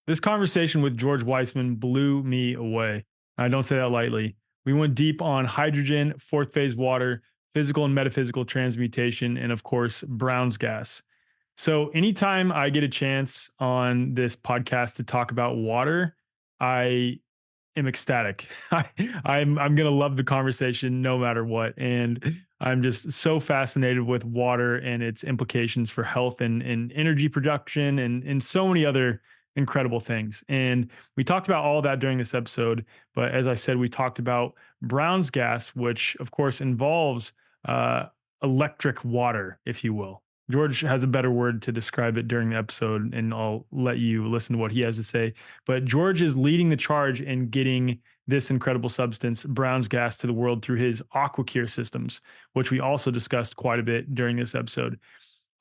This conversation with George Wiseman blew me away. I don't say that lightly. We went deep on hydrogen, fourth phase water, physical and metaphysical transmutation, and of course, Brown's gas. So, anytime I get a chance on this podcast to talk about water, I am ecstatic. I'm gonna love the conversation no matter what, and I'm just so fascinated with water and its implications for health and energy production and so many other incredible things. And we talked about all that during this episode, but as I said, we talked about Brown's gas, which of course involves uh, electric water, if you will. George has a better word to describe it during the episode, and I'll let you listen to what he has to say. But George is leading the charge in getting this incredible substance, Brown's gas, to the world through his AquaCure systems, which we also discussed quite a bit during this episode.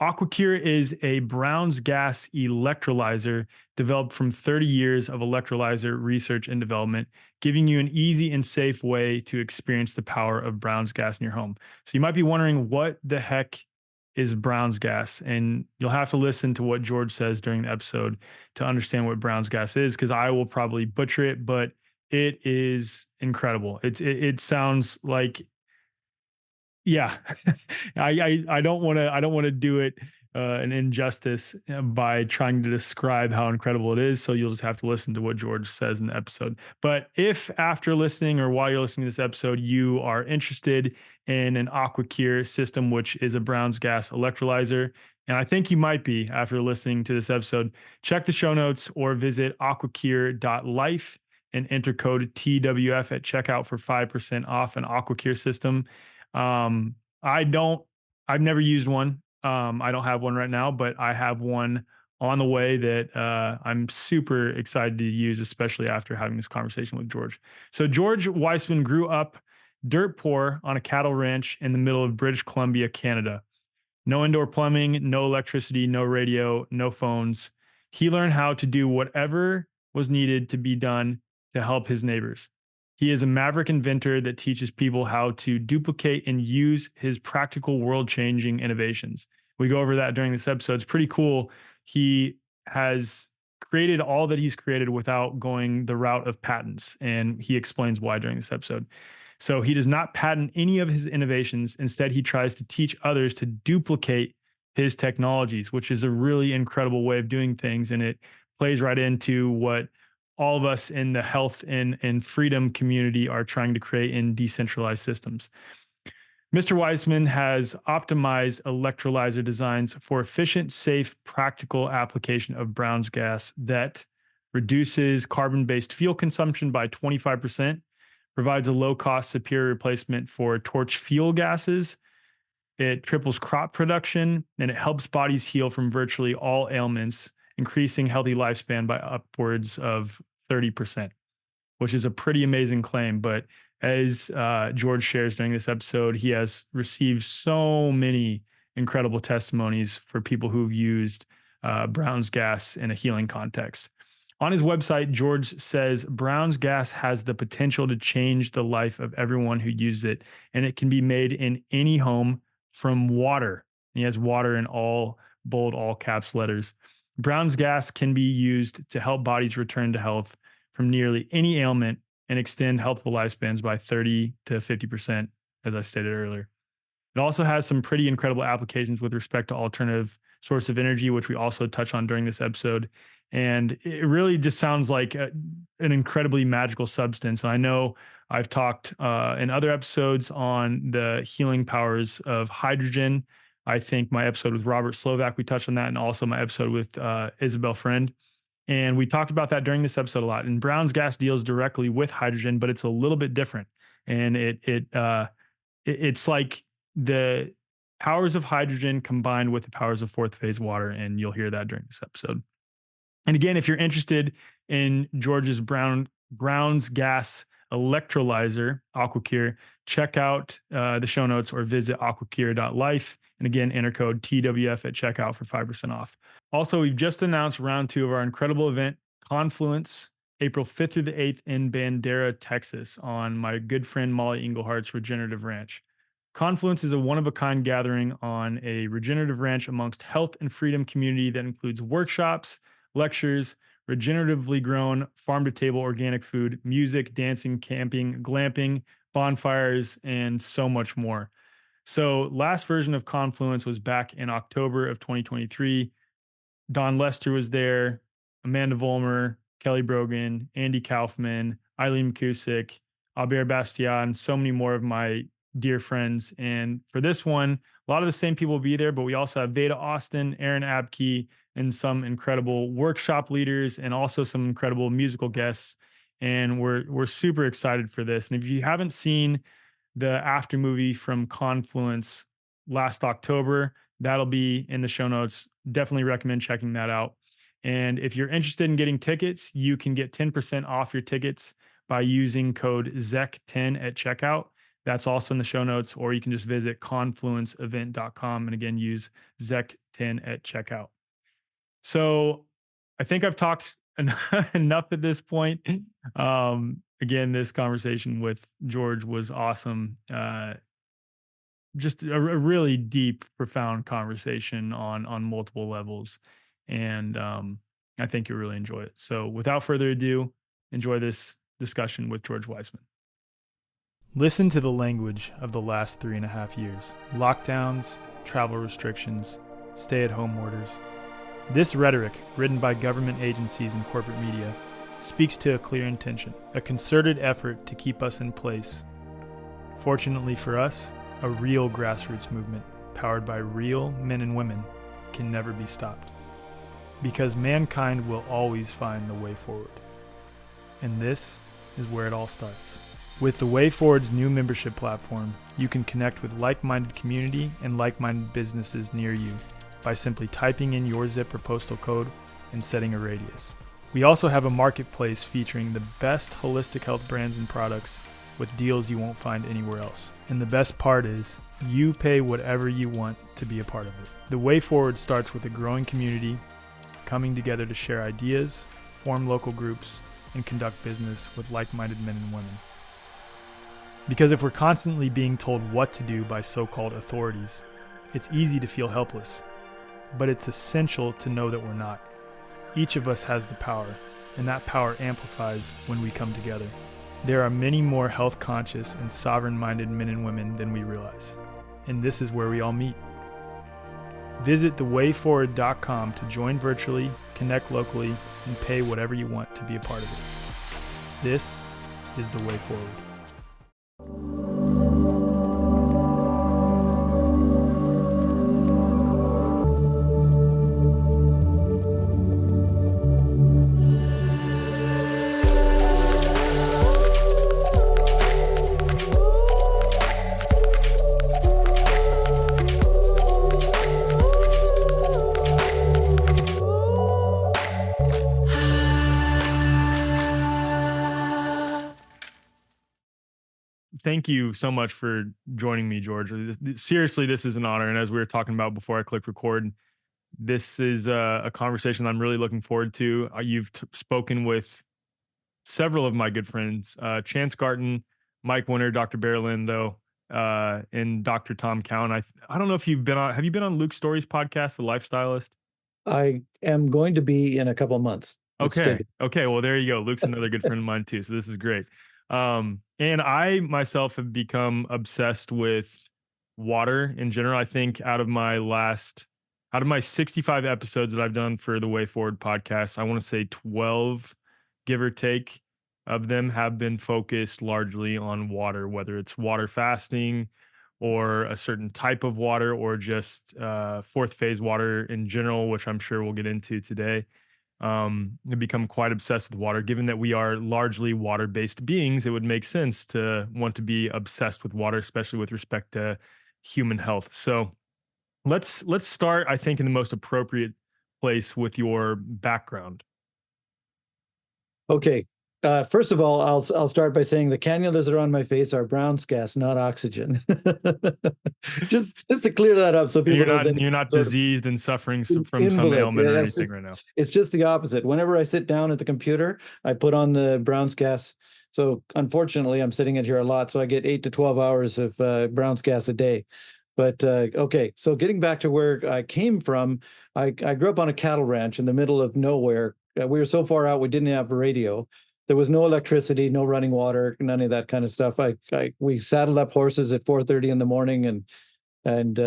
AquaCure is a Brown's gas electrolyzer developed from 30 years of electrolyzer research and development, giving you an easy and safe way to experience the power of Brown's gas in your home. So you might be wondering, what the heck is Brown's gas? And you'll have to listen to what George says during the episode to understand what Brown's gas is, because I will probably butcher it, but it is incredible. It sounds like, yeah, I don't want to do it an injustice by trying to describe how incredible it is. So you'll just have to listen to what George says in the episode. But if after listening or while you're listening to this episode, you are interested in an AquaCure system, which is a Brown's gas electrolyzer, and I think you might be after listening to this episode, check the show notes or visit aquacure.life and enter code TWF at checkout for 5% off an AquaCure system. um, I don't, I've never used one. I don't have one right now, but I have one on the way that I'm super excited to use, especially after having this conversation with George. So, George Weissman grew up dirt poor on a cattle ranch in the middle of British Columbia, Canada. No indoor plumbing, no electricity, no radio, no phones. He learned how to do whatever was needed to be done to help his neighbors. He is a maverick inventor that teaches people how to duplicate and use his practical world changing innovations. We go over that during this episode. It's pretty cool. He has created all that he's created without going the route of patents. And he explains why during this episode. So he does not patent any of his innovations. Instead, he tries to teach others to duplicate his technologies, which is a really incredible way of doing things. And it plays right into what all of us in the health and freedom community are trying to create in decentralized systems. Mr. Weissman has optimized electrolyzer designs for efficient, safe, practical application of Brown's gas that reduces carbon based fuel consumption by 25%, provides a low cost, superior replacement for torch fuel gases. It triples crop production, and it helps bodies heal from virtually all ailments, increasing healthy lifespan by upwards of 30%, which is a pretty amazing claim. But as George shares during this episode, he has received so many incredible testimonies for people who've used Brown's gas in a healing context. On his website, George says Brown's gas has the potential to change the life of everyone who uses it, and it can be made in any home from water. He has water in all bold, all caps letters. Brown's gas can be used to help bodies return to health from nearly any ailment and extend healthful lifespans by 30 to 50%, as I stated earlier. It also has some pretty incredible applications with respect to alternative source of energy, which we also touch on during this episode. And it really just sounds like an incredibly magical substance. I know I've talked in other episodes on the healing powers of hydrogen. I think my episode with Robert Slovak, we touched on that, and also my episode with Isabel Friend. And we talked about that during this episode a lot. And Brown's gas deals directly with hydrogen, but it's a little bit different. And it's like the powers of hydrogen combined with the powers of fourth phase water, and you'll hear that during this episode. And again, if you're interested in George's Brown's gas electrolyzer, AquaCure, check out the show notes or visit aquacure.life. And again, enter code TWF at checkout for 5% off. Also, we've just announced round two of our incredible event, Confluence, April 5th through the 8th in Bandera, Texas, on my good friend Molly Englehart's Regenerative Ranch. Confluence is a one of a kind gathering on a regenerative ranch amongst health and freedom community that includes workshops, lectures, regeneratively grown, farm to table organic food, music, dancing, camping, glamping, bonfires, and so much more. So, last version of Confluence was back in October of 2023. Don Lester was there, Amanda Vollmer, Kelly Brogan, Andy Kaufman, Eileen Mkusik, Albert Bastian, so many more of my dear friends. And for this one, a lot of the same people will be there, but we also have Veda Austin, Aaron Abke, and some incredible workshop leaders, and also some incredible musical guests. And we're super excited for this. And if you haven't seen the after movie from Confluence last October, that'll be in the show notes. Definitely recommend checking that out. And if you're interested in getting tickets, you can get 10% off your tickets by using code ZEC10 at checkout. That's also in the show notes, or you can just visit confluenceevent.com and again use ZEC10 at checkout. So I think I've talked enough at this point. Again, this conversation with George was awesome. Just a really deep, profound conversation on multiple levels, and I think you'll really enjoy it. So, without further ado, enjoy this discussion with George Wiseman. Listen to the language of the last 3.5 years: lockdowns, travel restrictions, stay-at-home orders. This rhetoric, written by government agencies and corporate media, speaks to a clear intention, a concerted effort to keep us in place. Fortunately for us, a real grassroots movement, powered by real men and women, can never be stopped. Because mankind will always find the way forward. And this is where it all starts. With the Way Forward's new membership platform, you can connect with like-minded community and like-minded businesses near you by simply typing in your zip or postal code and setting a radius. We also have a marketplace featuring the best holistic health brands and products with deals you won't find anywhere else. And the best part is, you pay whatever you want to be a part of it. The Way Forward starts with a growing community coming together to share ideas, form local groups, and conduct business with like-minded men and women. Because if we're constantly being told what to do by so-called authorities, it's easy to feel helpless. But it's essential to know that we're not. Each of us has the power, and that power amplifies when we come together. There are many more health-conscious and sovereign-minded men and women than we realize, and this is where we all meet. Visit thewayforward.com to join virtually, connect locally, and pay whatever you want to be a part of it. This is the way forward. Thank you so much for joining me, George. Seriously, this is an honor. And as we were talking about before I clicked record, this is a conversation I'm really looking forward to. You've spoken with several of my good friends, Chance Garton, Mike Winter, Dr. Berlin, though, and Dr. Tom Cowan. I don't know if have you been on Luke Story's podcast, The Lifestylist? I am going to be in a couple of months. Okay. Okay. Well, there you go. Luke's another good friend of mine too. So this is great. And I myself have become obsessed with water in general. I think out of my 65 episodes that I've done for the Way Forward podcast, I want to say 12, give or take, of them have been focused largely on water, whether it's water fasting or a certain type of water or just fourth phase water in general, which I'm sure we'll get into today. Have become quite obsessed with water. Given that we are largely water-based beings, it would make sense to want to be obsessed with water, especially with respect to human health. So let's start, I think, in the most appropriate place with your background. Okay. First of all, I'll start by saying the cannulas that are on my face are Brown's gas, not oxygen. just to clear that up, so people don't think you're not diseased and suffering from invalid. some ailment or anything right now. It's just the opposite. Whenever I sit down at the computer, I put on the Brown's gas. So unfortunately, I'm sitting in here a lot, so I get 8 to 12 hours of Brown's gas a day. But okay, so getting back to where I came from, I grew up on a cattle ranch in the middle of nowhere we were so far out, we didn't have a radio. There was no electricity, no running water, none of that kind of stuff. We saddled up horses at 4:30 in the morning and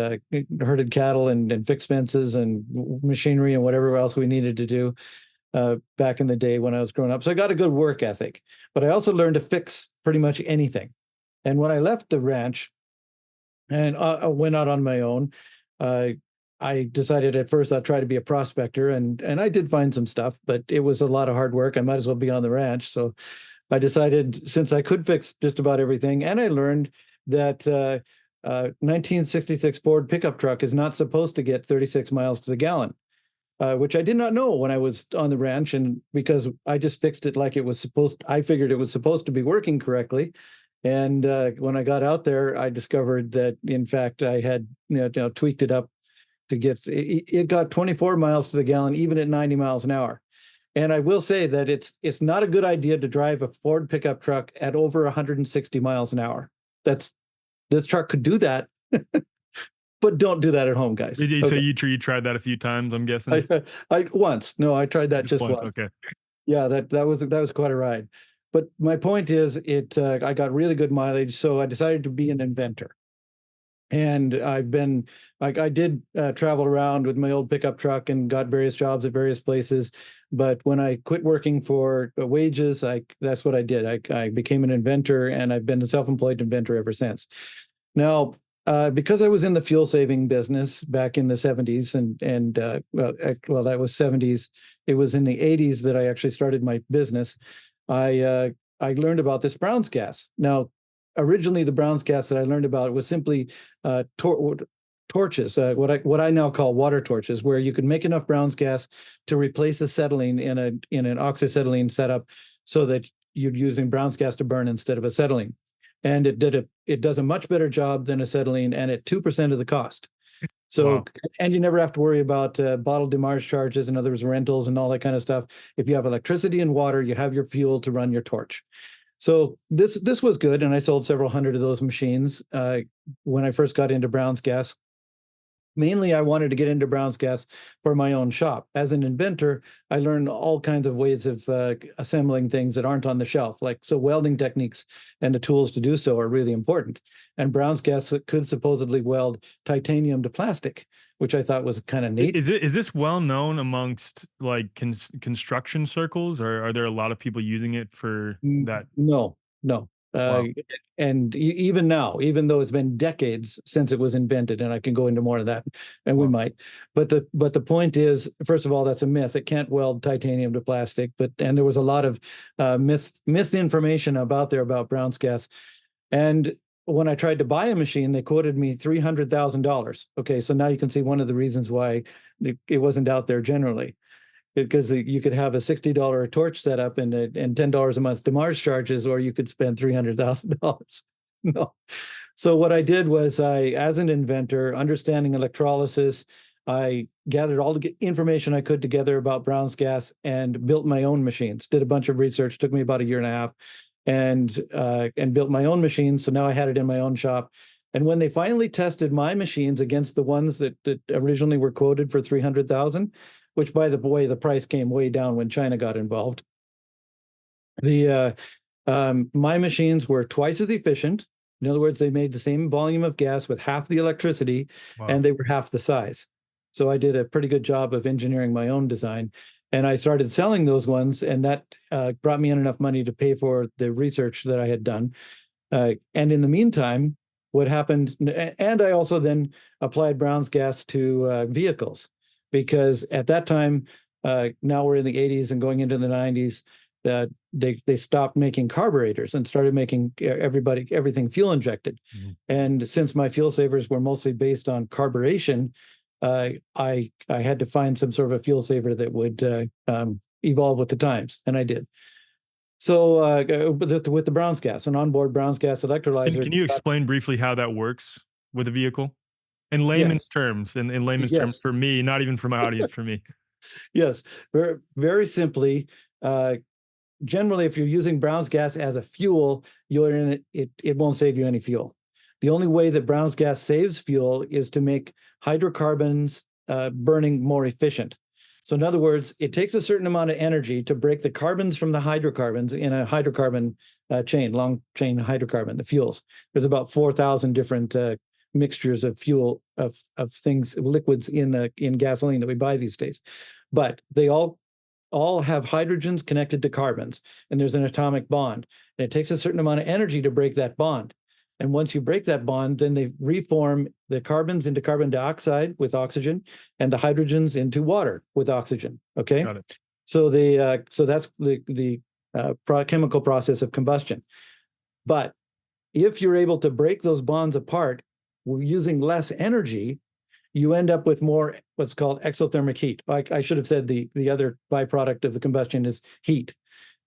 herded cattle and fixed fences and machinery and whatever else we needed to do back in the day when I was growing up. So I got a good work ethic, but I also learned to fix pretty much anything. And when I left the ranch and I went out on my own, uh, I decided at first I'd try to be a prospector, and I did find some stuff, but it was a lot of hard work. I might as well be on the ranch. So I decided, since I could fix just about everything, and I learned that 1966 Ford pickup truck is not supposed to get 36 miles to the gallon, which I did not know when I was on the ranch. And because I just fixed it like it was supposed, I figured it was supposed to be working correctly. And when I got out there, I discovered that, in fact, I had tweaked it up to get it got 24 miles to the gallon, even at 90 miles an hour. And I will say that it's not a good idea to drive a Ford pickup truck at over 160 miles an hour. This truck could do that, but don't do that at home, guys. So Okay. you tried that a few times, I'm guessing. I once. No, I tried that just once. Okay. Yeah, that was quite a ride. But my point is, I got really good mileage, so I decided to be an inventor. And I did travel around with my old pickup truck and got various jobs at various places. But when I quit working for wages, that's what I did. I became an inventor, and I've been a self-employed inventor ever since. Now, because I was in the fuel saving business back in the 70s, well, that was 70s. It was in the 80s that I actually started my business. I learned about this Brown's gas. Now, originally, the Brown's gas that I learned about was simply torches, what I now call water torches, where you could make enough Brown's gas to replace acetylene in an oxyacetylene setup, so that you're using Brown's gas to burn instead of acetylene. And it does a much better job than acetylene, and at 2% of the cost. So, wow. And you never have to worry about bottle demarge charges, in other words, rentals and all that kind of stuff. If you have electricity and water, you have your fuel to run your torch. So this was good, and I sold several hundred of those machines when I first got into Brown's gas. Mainly, I wanted to get into Brown's gas for my own shop. As an inventor, I learned all kinds of ways of assembling things that aren't on the shelf. So welding techniques and the tools to do so are really important. And Brown's gas could supposedly weld titanium to plastic, which I thought was kind of neat. Is this well known amongst like construction circles, or are there a lot of people using it for that? No. Wow. And even now, even though it's been decades since it was invented, and I can go into more of that, and we might, but the point is, first of all, that's a myth. It can't weld titanium to plastic. And there was a lot of myth information about Brown's gas. And when I tried to buy a machine, they quoted me $300,000. Okay, so now you can see one of the reasons why it wasn't out there generally. Because you could have a $60 torch setup and $10 a month demarge charges, or you could spend $300,000. No. So what I did was, as an inventor, understanding electrolysis, I gathered all the information I could together about Brown's gas and built my own machines. Did a bunch of research, took me about a year and a half, and built my own machines. So now I had it in my own shop. And when they finally tested my machines against the ones that originally were quoted for $300,000, which, by the way, the price came way down when China got involved. My machines were twice as efficient. In other words, they made the same volume of gas with half the electricity, and they were half the size. So I did a pretty good job of engineering my own design, and I started selling those ones, and that brought me in enough money to pay for the research that I had done. And in the meantime, what happened, and I also then applied Brown's gas to vehicles. Because at that time, now we're in the 80s and going into the 90s, they stopped making carburetors and started making everything fuel injected. Mm-hmm. And since my fuel savers were mostly based on carburation, I had to find some sort of a fuel saver that would evolve with the times, and I did. So with the Brown's gas, an onboard Brown's gas electrolyzer. Can you explain briefly how that works with a vehicle? In layman's terms, in layman's terms, for me, not even for my audience, for me. Yes, very, very simply. Generally, if you're using Brown's gas as a fuel, it won't save you any fuel. The only way that Brown's gas saves fuel is to make hydrocarbons burning more efficient. So in other words, it takes a certain amount of energy to break the carbons from the hydrocarbons in a hydrocarbon chain, long chain hydrocarbon, the fuels. There's about 4,000 different mixtures of fuel of things, liquids in gasoline that we buy these days. But they all have hydrogens connected to carbons, and there's an atomic bond. And it takes a certain amount of energy to break that bond. And once you break that bond, then they reform the carbons into carbon dioxide with oxygen, and the hydrogens into water with oxygen. Okay, Got it. so that's the chemical process of combustion. But if you're able to break those bonds apart using less energy, you end up with more what's called exothermic heat. I should have said the other byproduct of the combustion is heat,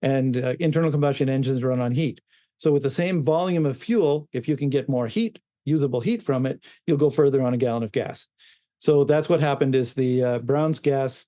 and internal combustion engines run on heat. So with the same volume of fuel, if you can get more heat, usable heat from it, you'll go further on a gallon of gas. So that's what happened is the Brown's gas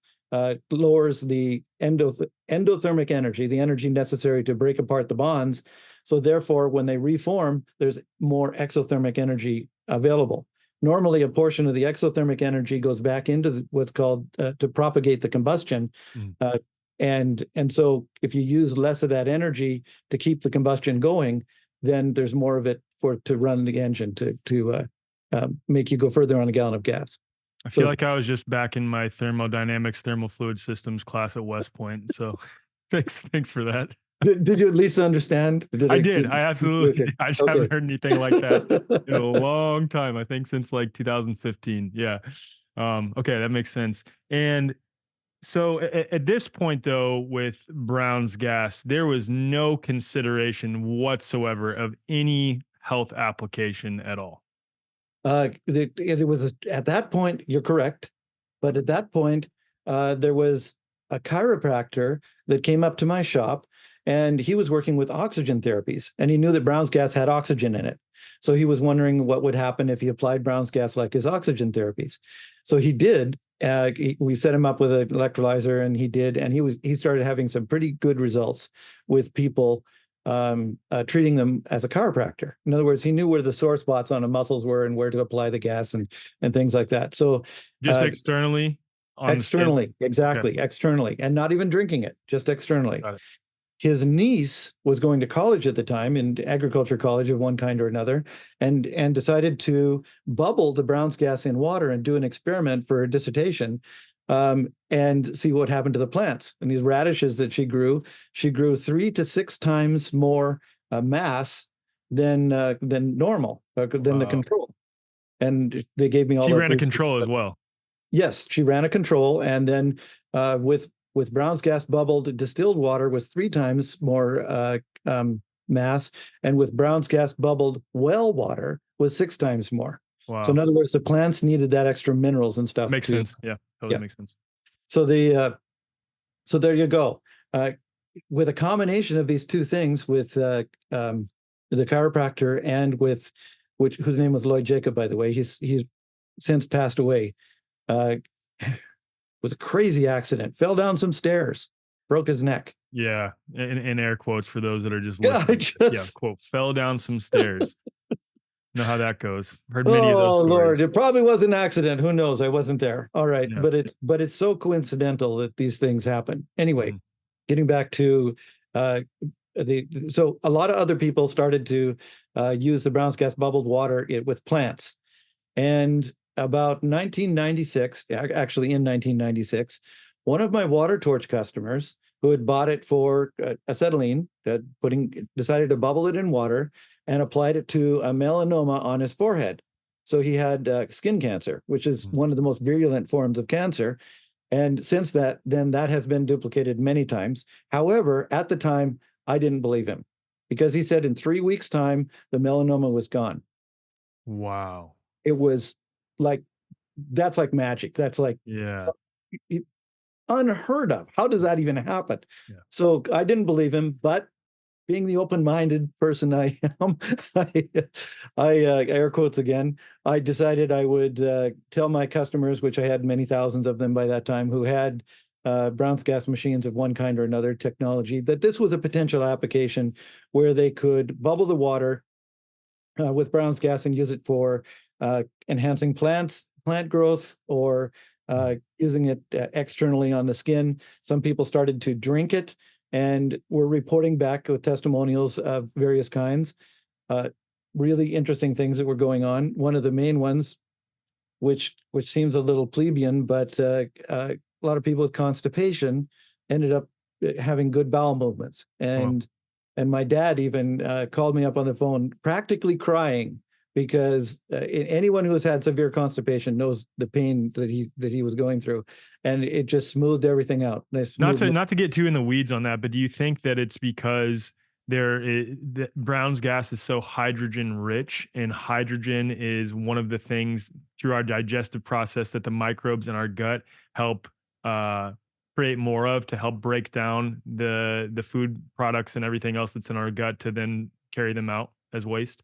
lowers the endothermic energy, the energy necessary to break apart the bonds. So therefore, when they reform, there's more exothermic energy available. Normally, a portion of the exothermic energy goes back into what's called to propagate the combustion. Mm. And so if you use less of that energy to keep the combustion going, then there's more of it to run the engine to make you go further on a gallon of gas. I feel like I was just back in my thermodynamics, thermal fluid systems class at West Point. So thanks for that. Did you at least understand? I did. I absolutely did. I just haven't heard anything like that in a long time. I think since like 2015. Yeah. Okay, that makes sense. And so at this point, though, with Brown's gas, there was no consideration whatsoever of any health application at all. It was at that point, you're correct, but at that point, there was a chiropractor that came up to my shop, and he was working with oxygen therapies, and he knew that Brown's gas had oxygen in it. So he was wondering what would happen if he applied Brown's gas like his oxygen therapies. So he did. We set him up with an electrolyzer, and he did, and he started having some pretty good results with people treating them as a chiropractor. In other words, he knew where the sore spots on the muscles were and where to apply the gas and things like that. So just externally on externally, exactly, okay. Externally, and not even drinking it, just externally. Got it. His niece was going to college at the time, in agriculture college of one kind or another, and decided to bubble the Brown's gas in water and do an experiment for her dissertation, and see what happened to the plants. And these radishes that she grew 3 to 6 times more mass than normal, than the control. And they gave me all. She ran a control as well. Yes, she ran a control, and then with Brown's gas bubbled distilled water was 3 times more mass, and with Brown's gas bubbled well water was 6 times more. Wow. So in other words, the plants needed that extra minerals and stuff. Makes sense. Yeah, totally makes sense. So so there you go. With a combination of these two things, with the chiropractor and whose name was Lloyd Jacob, by the way, he's since passed away. Was a crazy accident. Fell down some stairs, broke his neck. Yeah, in air quotes for those that are just listening. Yeah, quote, fell down some stairs. Know how that goes. Heard many of those stories. Lord, it probably was an accident. Who knows? I wasn't there. All right, yeah. but it's so coincidental that these things happen. Anyway, getting back to so a lot of other people started to use the Brown's gas bubbled water with plants, and about 1996, actually in 1996, one of my water torch customers who had bought it for acetylene, decided to bubble it in water and applied it to a melanoma on his forehead. So he had skin cancer, which is one of the most virulent forms of cancer. And since that has been duplicated many times. However, at the time, I didn't believe him, because he said in 3 weeks' time, the melanoma was gone. Wow. It was like, that's like magic. That's like unheard of. How does that even happen? Yeah. So I didn't believe him, but being the open-minded person I am, I air quotes again, I decided I would tell my customers, which I had many thousands of them by that time, who had Brown's gas machines of one kind or another technology, that this was a potential application where they could bubble the water with Brown's gas and use it for enhancing plant growth, or Mhm. using it externally on the skin. Some people started to drink it and were reporting back with testimonials of various kinds. Uh, really interesting things that were going on. One of the main ones, which seems a little plebeian, but a lot of people with constipation ended up having good bowel movements. Well, And my dad even called me up on the phone, practically crying, because anyone who has had severe constipation knows the pain that he was going through, and it just smoothed everything out. Nice smooth. not to get too in the weeds on that, but do you think that it's because that Brown's gas is so hydrogen rich, and hydrogen is one of the things through our digestive process that the microbes in our gut help uh, create more of to help break down the food products and everything else that's in our gut to then carry them out as waste?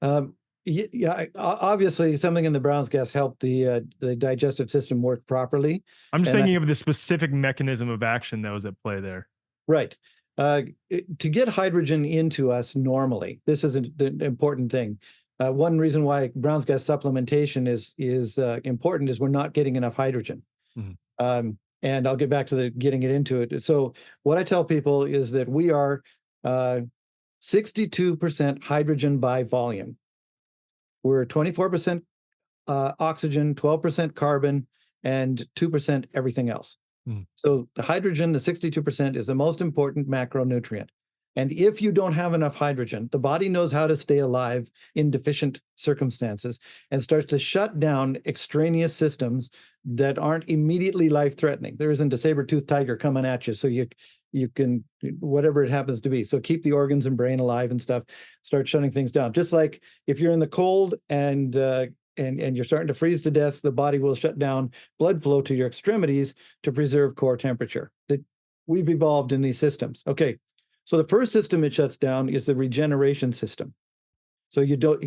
Um, yeah, obviously, something in the Brown's gas helped the digestive system work properly, I'm just and thinking of the specific mechanism of action that was at play there. right. To get hydrogen into us normally, this is the important thing. One reason why Brown's gas supplementation is important is we're not getting enough hydrogen. Mhm. And I'll get back to the getting it into it. So what I tell people is that we are 62% hydrogen by volume. We're 24% oxygen, 12% carbon, and 2% everything else. Mhm. So the hydrogen, the 62%, is the most important macronutrient. And if you don't have enough hydrogen, the body knows how to stay alive in deficient circumstances and starts to shut down extraneous systems that aren't immediately life-threatening. There isn't a saber-toothed tiger coming at you, so you can, whatever it happens to be. So keep the organs and brain alive and stuff. Start shutting things down. Just like if you're in the cold and you're starting to freeze to death, the body will shut down blood flow to your extremities to preserve core temperature. That we've evolved in these systems. Okay, so the first system it shuts down is the regeneration system. So you don't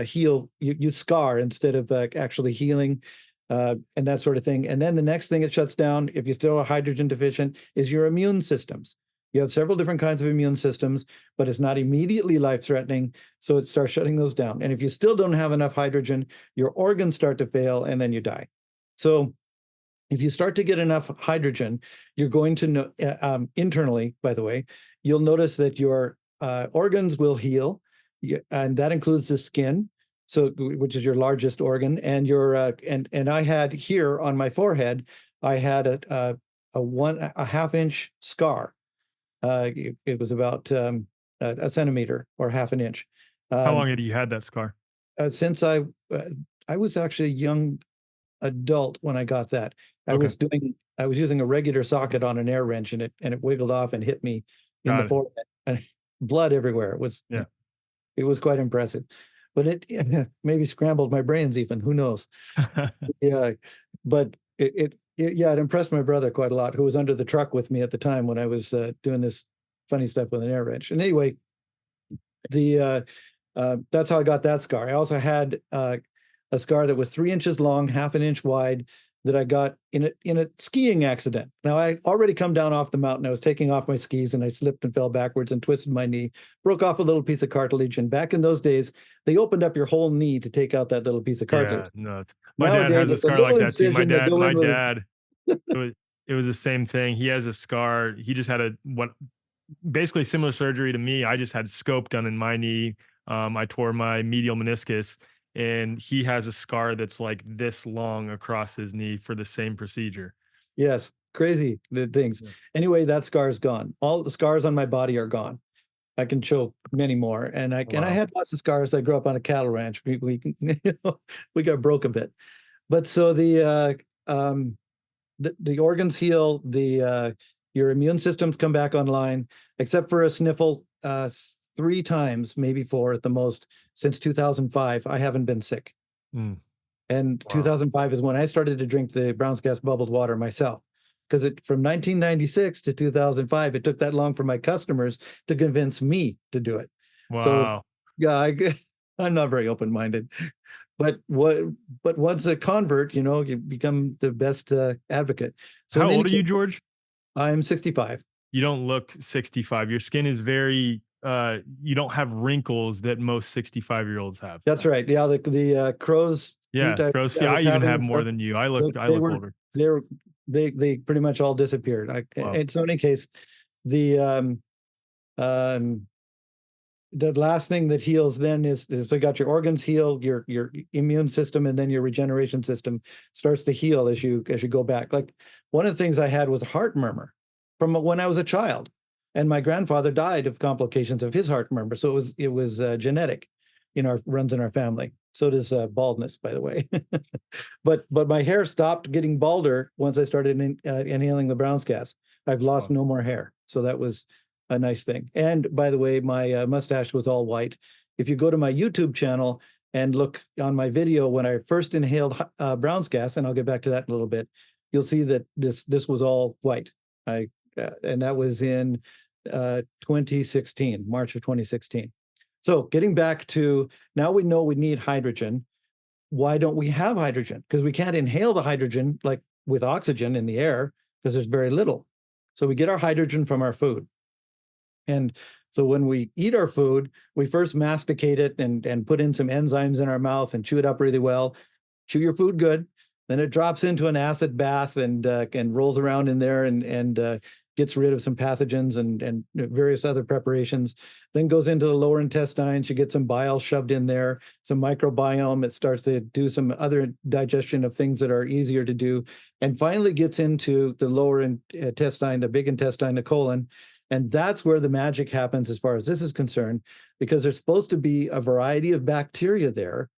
heal, you scar instead of actually healing, and that sort of thing. And then the next thing it shuts down, if you still are hydrogen deficient, is your immune systems. You have several different kinds of immune systems, but it's not immediately life-threatening, so it starts shutting those down. And if you still don't have enough hydrogen, your organs start to fail, and then you die. So if you start to get enough hydrogen, you're going to know internally, by the way, you'll notice that your organs will heal, and that includes the skin, so which is your largest organ, and your and I had here on my forehead, I had a half-inch scar. It was about a centimeter or half an inch. How long Um, had you had that scar? since I was actually a young adult when I got that. Okay, I was using a regular socket on an air wrench, and it wiggled off and hit me in the got it. forehead, and blood everywhere. Yeah. It was quite impressive, but it maybe scrambled my brains even. Who knows? Yeah, but yeah, it impressed my brother quite a lot, who was under the truck with me at the time when I was doing this funny stuff with an air wrench. And anyway, the that's how I got that scar. I also had a scar that was 3 inches long, half an inch wide, that I got in a skiing accident. Now I already come down off the mountain. I was taking off my skis and I slipped and fell backwards and twisted my knee, broke off a little piece of cartilage. And back in those days, they opened up your whole knee to take out that little piece of cartilage. Yeah, nuts. My dad Nowadays, has a it's a scar like little that too. incision. They go My in with a dad, it was the same thing. He has a scar. He just had a what basically similar surgery to me. I just had scope done in my knee. I tore my medial meniscus, and he has a scar that's like this long across his knee for the same procedure. yes, crazy the things. Yeah. Anyway, that scar is gone. All the scars on my body are gone. I can show many more, and I Wow. had lots of scars. I grew up on a cattle ranch. We we got broke a bit, but so the organs heal, the your immune systems come back online, except for a sniffle. 3 times, maybe four at the most, since 2005. I haven't been sick, Mm, and wow. 2005 is when I started to drink the Brown's Gas bubbled water myself. Because it from 1996 to 2005, it took that long for my customers to convince me to do it. So Wow. yeah, I'm not very open-minded. But once a convert, you become the best advocate. So How in any old are case, you, George? I'm 65. You don't look 65. Your skin is very you don't have wrinkles that most 65-year-olds have. That's right. Yeah, the crow's Yeah, gross I feet. I was even having have and more stuff, than you. I they look were older. they were they pretty much all disappeared. Wow. In so any case, the um, the last thing that heals then is so you got your organs heal, your immune system, and then your regeneration system starts to heal as you go back. Like one of the things I had was a heart murmur from when I was a child, and my grandfather died of complications of his heart murmur. So it was genetic, runs in our family. So does baldness, by the way. But my hair stopped getting balder once I started inhaling the Brown's gas. I've lost Wow. no more hair, so that was a nice thing. And by the way, my mustache was all white. If you go to my YouTube channel and look on my video when I first inhaled Brown's gas, and I'll get back to that in a little bit, you'll see that this was all white. And that was in 2016, March of 2016. So getting back to now, we know we need hydrogen. Why don't we have hydrogen? Because we can't inhale the hydrogen like with oxygen in the air because there's very little. So we get our hydrogen from our food. And so when we eat our food, we first masticate it and put in some enzymes in our mouth and chew it up really well. Chew your food good. Then it drops into an acid bath and rolls around in there and gets rid of some pathogens and various other preparations. Then goes into the lower intestine. You get some bile shoved in there, some microbiome. It starts to do some other digestion of things that are easier to do, and finally gets into the lower intestine, the big intestine, the colon. And that's where the magic happens as far as this is concerned, because there's supposed to be a variety of bacteria there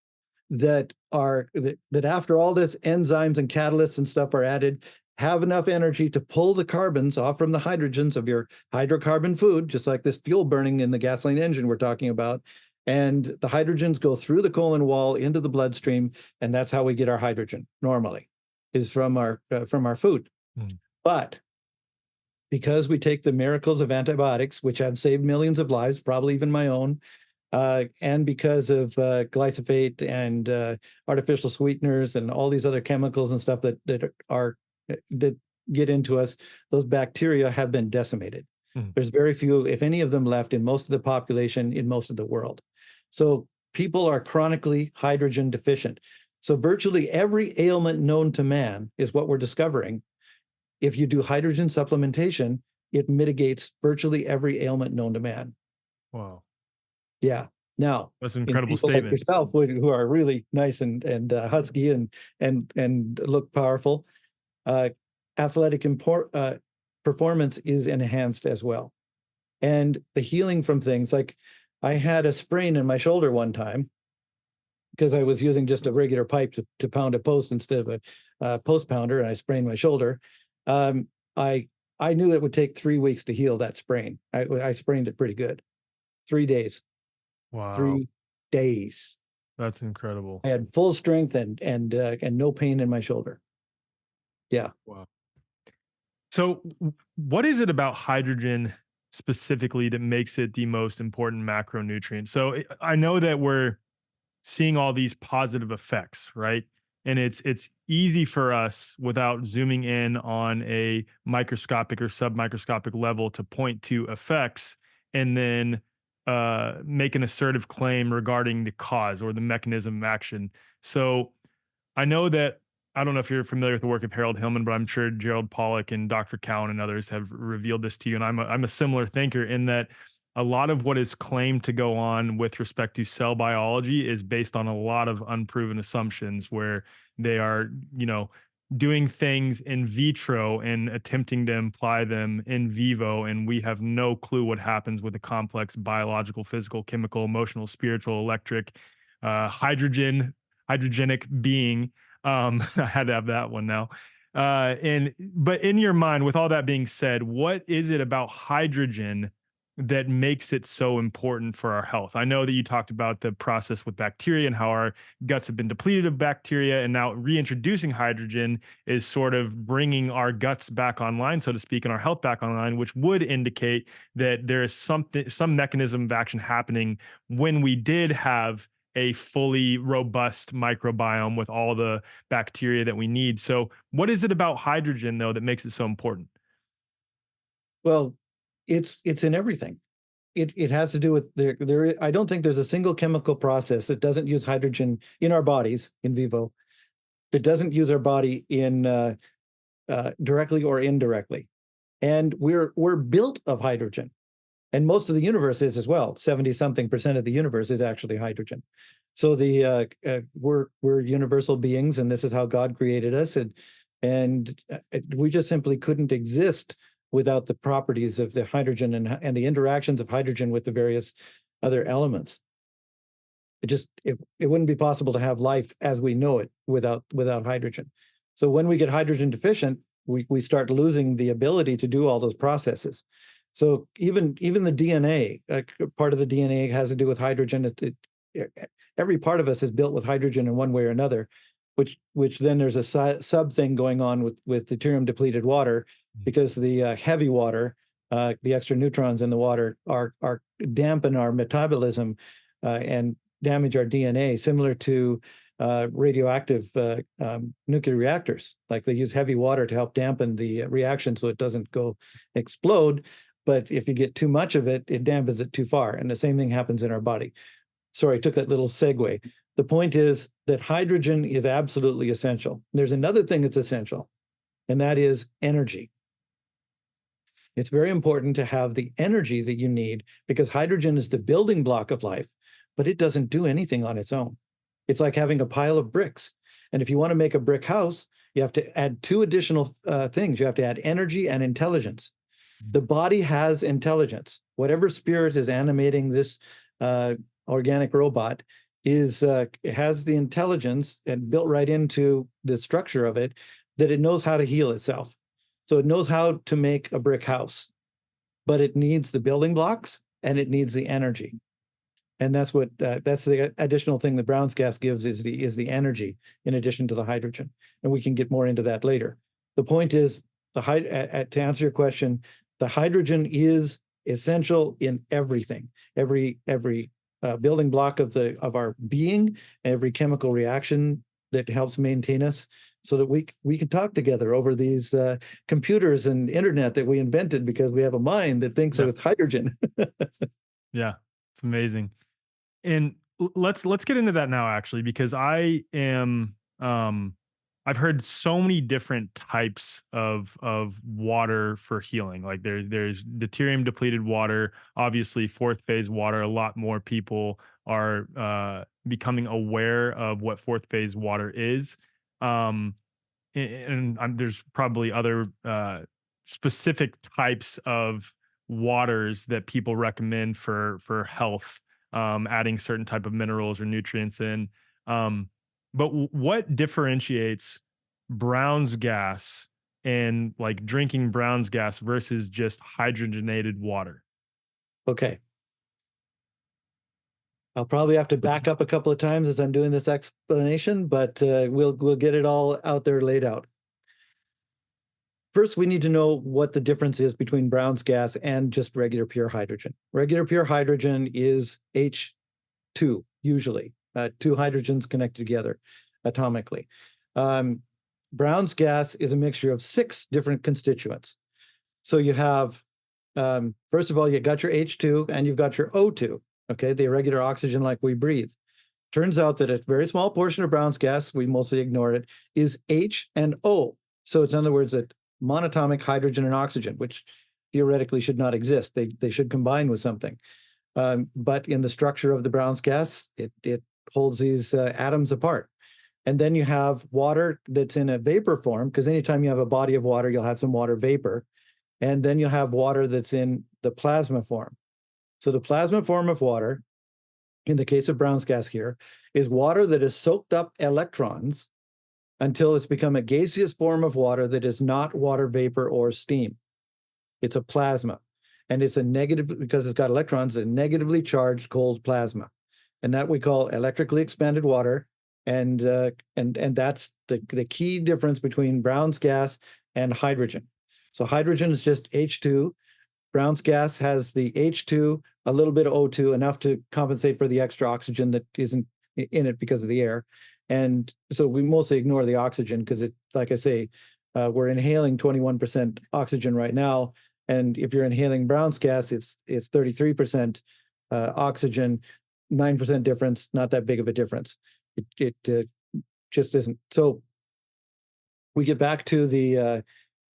that after all this enzymes and catalysts and stuff are added, have enough energy to pull the carbons off from the hydrogens of your hydrocarbon food, just like this fuel burning in the gasoline engine we're talking about. And the hydrogens go through the colon wall into the bloodstream, and that's how we get our hydrogen normally, is from our food. Mm. But because we take the miracles of antibiotics, which have saved millions of lives, probably even my own, and because of glyphosate and artificial sweeteners and all these other chemicals and stuff that get into us, those bacteria have been decimated. Mm. There's very few, if any of them, left in most of the population in most of the world. So people are chronically hydrogen deficient. So virtually every ailment known to man is what we're discovering. If you do hydrogen supplementation, it mitigates virtually every ailment known to man. Wow. Yeah. Now, That's an in incredible people like statement. yourself who are really nice and husky and look powerful, uh, athletic performance is enhanced as well. And the healing from things like I had a sprain in my shoulder one time because I was using just a regular pipe to pound a post instead of a post pounder, and I sprained my shoulder. Um, I I knew it would take 3 weeks to heal that sprain. I sprained it pretty good. 3 days. Wow. 3 days. That's incredible. I had full strength and no pain in my shoulder. Yeah. Wow. So, what is it about hydrogen specifically that makes it the most important macronutrient? So, I know that we're seeing all these positive effects, right? And it's easy for us without zooming in on a microscopic or submicroscopic level to point to effects and then make an assertive claim regarding the cause or the mechanism of action. So I know that I don't know if you're familiar with the work of Harold Hillman, but I'm sure Gerald Pollack and Dr. Cowan and others have revealed this to you. And I'm a similar thinker in that a lot of what is claimed to go on with respect to cell biology is based on a lot of unproven assumptions where they are, doing things in vitro and attempting to imply them in vivo. And we have no clue what happens with a complex biological, physical, chemical, emotional, spiritual, electric, hydrogenic being. I had to have that one now. But in your mind, with all that being said, what is it about hydrogen that makes it so important for our health? I know that you talked about the process with bacteria and how our guts have been depleted of bacteria, and now reintroducing hydrogen is sort of bringing our guts back online, so to speak, and our health back online, which would indicate that there is some mechanism of action happening when we did have a fully robust microbiome with all the bacteria that we need. So, what is it about hydrogen though that makes it so important? Well, it's in everything. it has to do with I don't think there's a single chemical process that doesn't use hydrogen in our bodies in vivo. That doesn't use our body in directly or indirectly. And we're built of hydrogen. And most of the universe is as well. 70-something% of the universe is actually hydrogen. So we're universal beings, and this is how God created us. And we just simply couldn't exist without the properties of the hydrogen and the interactions of hydrogen with the various other elements. It wouldn't be possible to have life as we know it without hydrogen. So when we get hydrogen deficient, we start losing the ability to do all those processes. So even the DNA, part of the DNA has to do with hydrogen. Every part of us is built with hydrogen in one way or another, which then there's a sub thing going on with deuterium depleted water, because the heavy water, the extra neutrons in the water are dampen our metabolism and damage our DNA, similar to radioactive nuclear reactors. Like they use heavy water to help dampen the reaction so it doesn't go explode. But if you get too much of it, it dampens it too far. And the same thing happens in our body. Sorry, I took that little segue. The point is that hydrogen is absolutely essential. There's another thing that's essential, and that is energy. It's very important to have the energy that you need, because hydrogen is the building block of life, but it doesn't do anything on its own. It's like having a pile of bricks. And if you want to make a brick house, you have to add two additional things. You have to add energy and intelligence. The body has intelligence. Whatever spirit is animating this organic robot has the intelligence and built right into the structure of it, that it knows how to heal itself. So it knows how to make a brick house, but it needs the building blocks and it needs the energy. And that's the additional thing that Brown's gas gives, is the energy in addition to the hydrogen. And we can get more into that later. The point is, to answer your question, the hydrogen is essential in everything, every building block of our being, every chemical reaction that helps maintain us, so that we can talk together over these computers and internet that we invented because we have a mind that thinks with hydrogen. Yeah, it's amazing. And let's get into that now, actually, because I am I've heard so many different types of water for healing. Like there's deuterium depleted water, obviously fourth phase water. A lot more people are becoming aware of what fourth phase water is. Um, and there's probably other specific types of waters that people recommend for health, adding certain type of minerals or nutrients in. But what differentiates Brown's gas and like drinking Brown's gas versus just hydrogenated water? Okay. I'll probably have to back up a couple of times as I'm doing this explanation, but we'll get it all out there laid out. First, we need to know what the difference is between Brown's gas and just regular pure hydrogen. Regular pure hydrogen is H2, usually, two hydrogens connected together atomically. Brown's gas is a mixture of 6 different constituents. So you have, first of all, you got your H2 and you've got your O2, okay, the irregular oxygen like we breathe. Turns out that a very small portion of Brown's gas, we mostly ignore it, is H and O. So it's, in other words, that monatomic hydrogen and oxygen, which theoretically should not exist. They should combine with something. But in the structure of the Brown's gas, it holds these atoms apart. And then you have water that's in a vapor form, because anytime you have a body of water, you'll have some water vapor. And then you'll have water that's in the plasma form. So the plasma form of water, in the case of Brown's gas here, is water that has soaked up electrons until it's become a gaseous form of water that is not water vapor or steam. It's a plasma. And it's a negative, because it's got electrons, a negatively charged cold plasma. And that we call electrically expanded water. And that's the key difference between Brown's gas and hydrogen. So hydrogen is just H2. Brown's gas has the H2, a little bit of O2, enough to compensate for the extra oxygen that isn't in it because of the air. And so we mostly ignore the oxygen because, like I say, we're inhaling 21% oxygen right now, And if you're inhaling Brown's gas, it's 33% oxygen, 9% difference, not that big of a difference. It just isn't. So we get back to the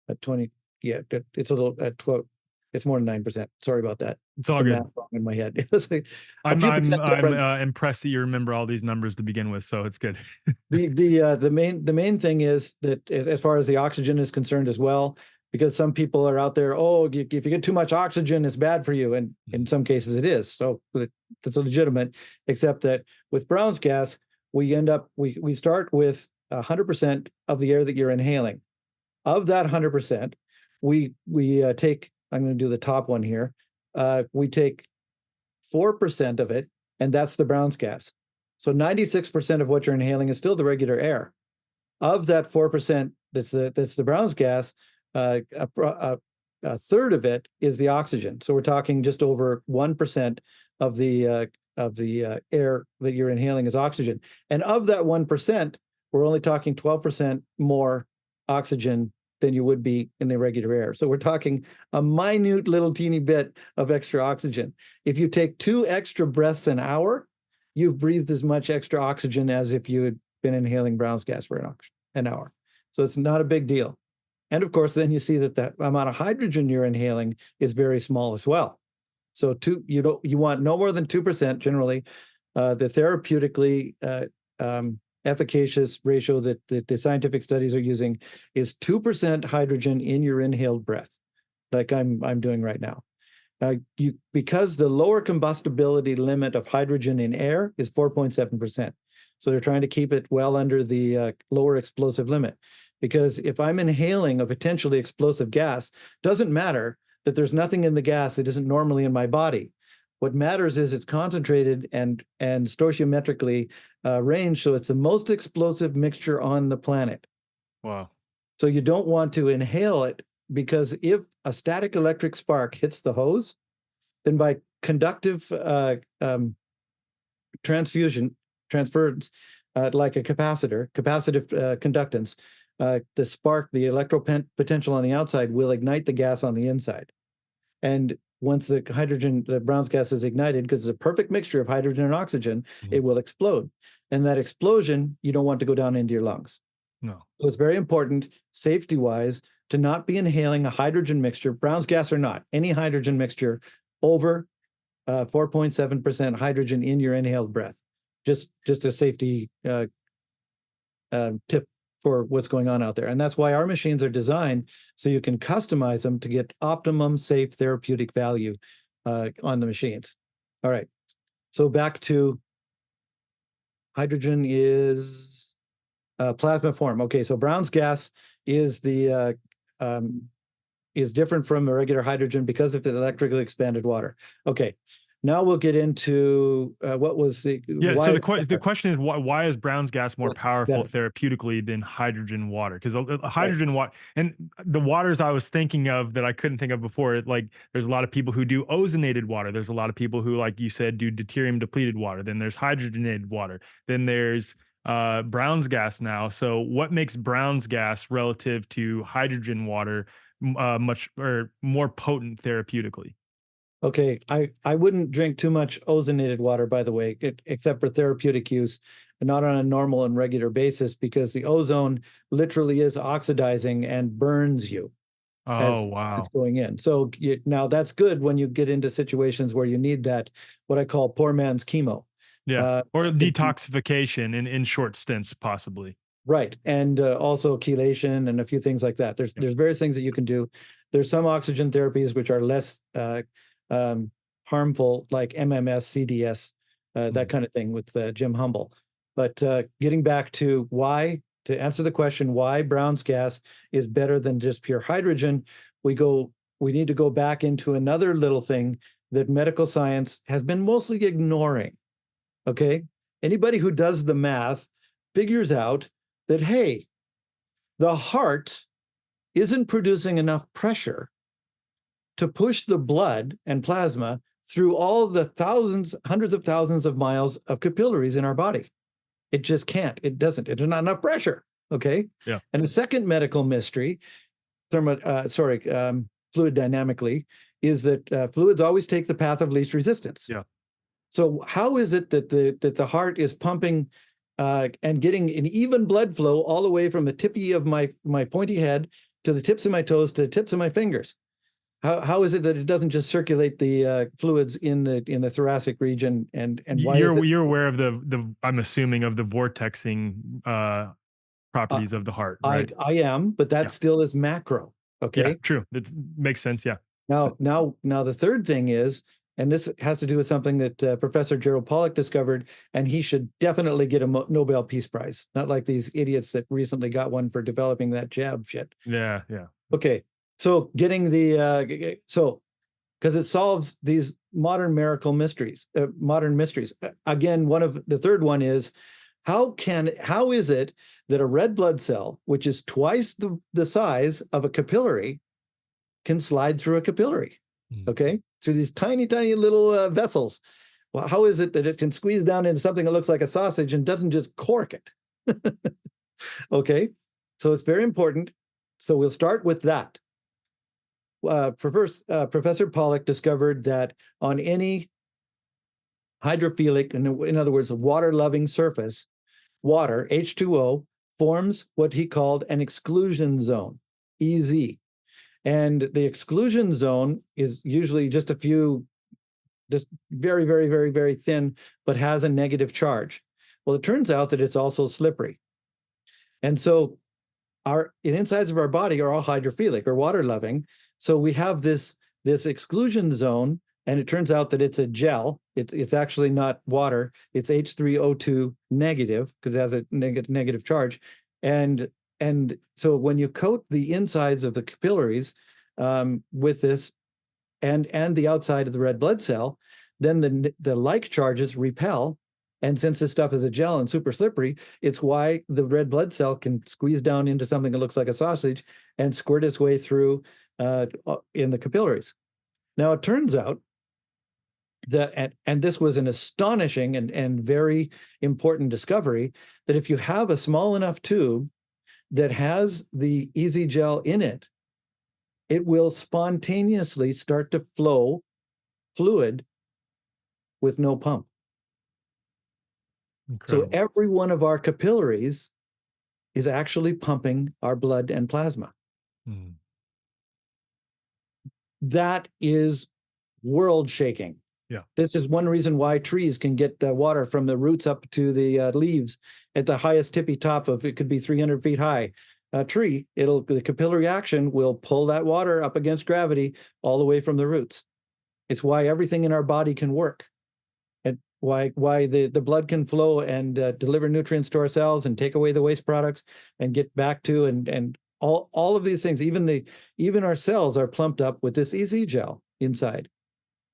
at 20, yeah, it's a little at 12, it's more than 9%. Sorry about that. It's all The good. math wrong in my head. It was like a I'm few I'm percent I'm difference. impressed that you remember all these numbers to begin with, so it's good. The main thing is that as far as the oxygen is concerned as well, because some people are out there, oh, if you get too much oxygen, it's bad for you, and in some cases it is. So that's legitimate, except that with Brown's gas, we start with 100% of the air that you're inhaling. Of that 100%, we take, I'm going to do the top one here. We take 4% of it, and that's the Brown's gas. So 96% of what you're inhaling is still the regular air. Of that 4%, that's the Brown's gas. A third of it is the oxygen. So we're talking just over 1% of the air that you're inhaling is oxygen. And of that 1%, we're only talking 12% more oxygen than you would be in the regular air. So we're talking a minute little teeny bit of extra oxygen. If you take 2 extra breaths an hour, you've breathed as much extra oxygen as if you had been inhaling Brown's gas for an hour. So it's not a big deal. And of course, then you see that the amount of hydrogen you're inhaling is very small as well. So you want no more than 2% generally. The therapeutically efficacious ratio that the scientific studies are using is 2% hydrogen in your inhaled breath, like I'm doing right now. Because the lower combustibility limit of hydrogen in air is 4.7%. So they're trying to keep it well under the lower explosive limit. Because if I'm inhaling a potentially explosive gas, doesn't matter that there's nothing in the gas that isn't normally in my body. What matters is it's concentrated and stoichiometrically ranged, so it's the most explosive mixture on the planet. Wow. So you don't want to inhale it, because if a static electric spark hits the hose, then by conductive transference, like a capacitive conductance, the spark, the potential on the outside will ignite the gas on the inside. And once the Brown's gas is ignited, because it's a perfect mixture of hydrogen and oxygen, it will explode. And that explosion, you don't want to go down into your lungs. No. So it's very important, safety-wise, to not be inhaling a hydrogen mixture, Brown's gas or not, any hydrogen mixture over 4.7% hydrogen in your inhaled breath. Just a safety tip for what's going on out there. And that's why our machines are designed so you can customize them to get optimum safe therapeutic value on the machines. All right. So back to hydrogen is plasma form. Okay, so Brown's gas is the is different from a regular hydrogen because of the electrically expanded water. Okay, now we'll get into what was the So the question is why is Brown's gas more powerful better. therapeutically than hydrogen water? Because hydrogen Right. water and the waters I was thinking of that I couldn't think of before, like there's a lot of people who do ozonated water. There's a lot of people who, like you said, do deuterium depleted water. Then there's hydrogenated water. Then there's Brown's gas now. So what makes Brown's gas relative to hydrogen water much or more potent therapeutically? Okay, I wouldn't drink too much ozonated water, by the way, except for therapeutic use, and not on a normal and regular basis, because the ozone literally is oxidizing and burns you Oh, as it's wow. going in. So now that's good when you get into situations where you need that, what I call poor man's chemo. Yeah. Uh, Or it- detoxification in short stints, possibly. right, and also chelation and a few things like that. Yep. There's various things that you can do. There's some oxygen therapies which are less harmful, like MMS, CDS, that kind of thing with Jim Humble. But getting back to to answer the question why Brown's gas is better than just pure hydrogen, we need to go back into another little thing that medical science has been mostly ignoring. Okay, anybody who does the math figures out that, hey, the heart isn't producing enough pressure to push the blood and plasma through all the hundreds of thousands of miles of capillaries in our body. It just can't. It doesn't. There's not enough pressure. Okay. Yeah. And the second medical mystery, fluid dynamically is that fluids always take the path of least resistance. Yeah. So how is it that the heart is pumping and getting an even blood flow all the way from the tippy of my pointy head to the tips of my toes to the tips of my fingers? How is it that it doesn't just circulate the fluids in the thoracic region, and why is it? You're aware of the I'm assuming of the vortexing Uh, properties of the heart, I right? I am, but that Yeah. still is macro. Yeah, Okay. true. That makes sense. Yeah. Now the third thing is, and this has to do with something that Professor Gerald Pollack discovered, and he should definitely get a Nobel Peace Prize, not like these idiots that recently got one for developing that jab shit. Yeah. Yeah. Okay, so getting the because it solves these modern mysteries. Again, one of the third one is how is it that a red blood cell, which is twice the size of a capillary, can slide through a capillary? Okay, through these tiny little vessels. Well, how is it that it can squeeze down into something that looks like a sausage and doesn't just cork it? Okay, so it's very important. So we'll start with that. Professor Pollack discovered that on any hydrophilic, in other words, a water-loving surface, water, H2O, forms what he called an exclusion zone, EZ. And the exclusion zone is usually just a few, just very, very, very, very thin, but has a negative charge. Well, it turns out that it's also slippery. And so the insides of our body are all hydrophilic or water loving. So we have this exclusion zone, and it turns out that it's a gel. It's actually not water. It's H3O2 negative because it has a negative charge. And so when you coat the insides of the capillaries with this and the outside of the red blood cell, then the like charges repel. And since this stuff is a gel and super slippery, it's why the red blood cell can squeeze down into something that looks like a sausage and squirt its way through in the capillaries. Now, it turns out that, and this was an astonishing and very important discovery, that if you have a small enough tube that has the EZ gel in it, it will spontaneously start to flow fluid with no pump. So Incredible. every one of our capillaries is actually pumping our blood and plasma. Mm. That is world shaking. Yeah. This is one reason why trees can get water from the roots up to the leaves at the highest tippy top of, it could be 300 feet high. A tree, the capillary action will pull that water up against gravity all the way from the roots. It's why everything in our body can work. And why the blood can flow and deliver nutrients to our cells and take away the waste products and get back to and all of these things. Even our cells are plumped up with this EZ gel inside.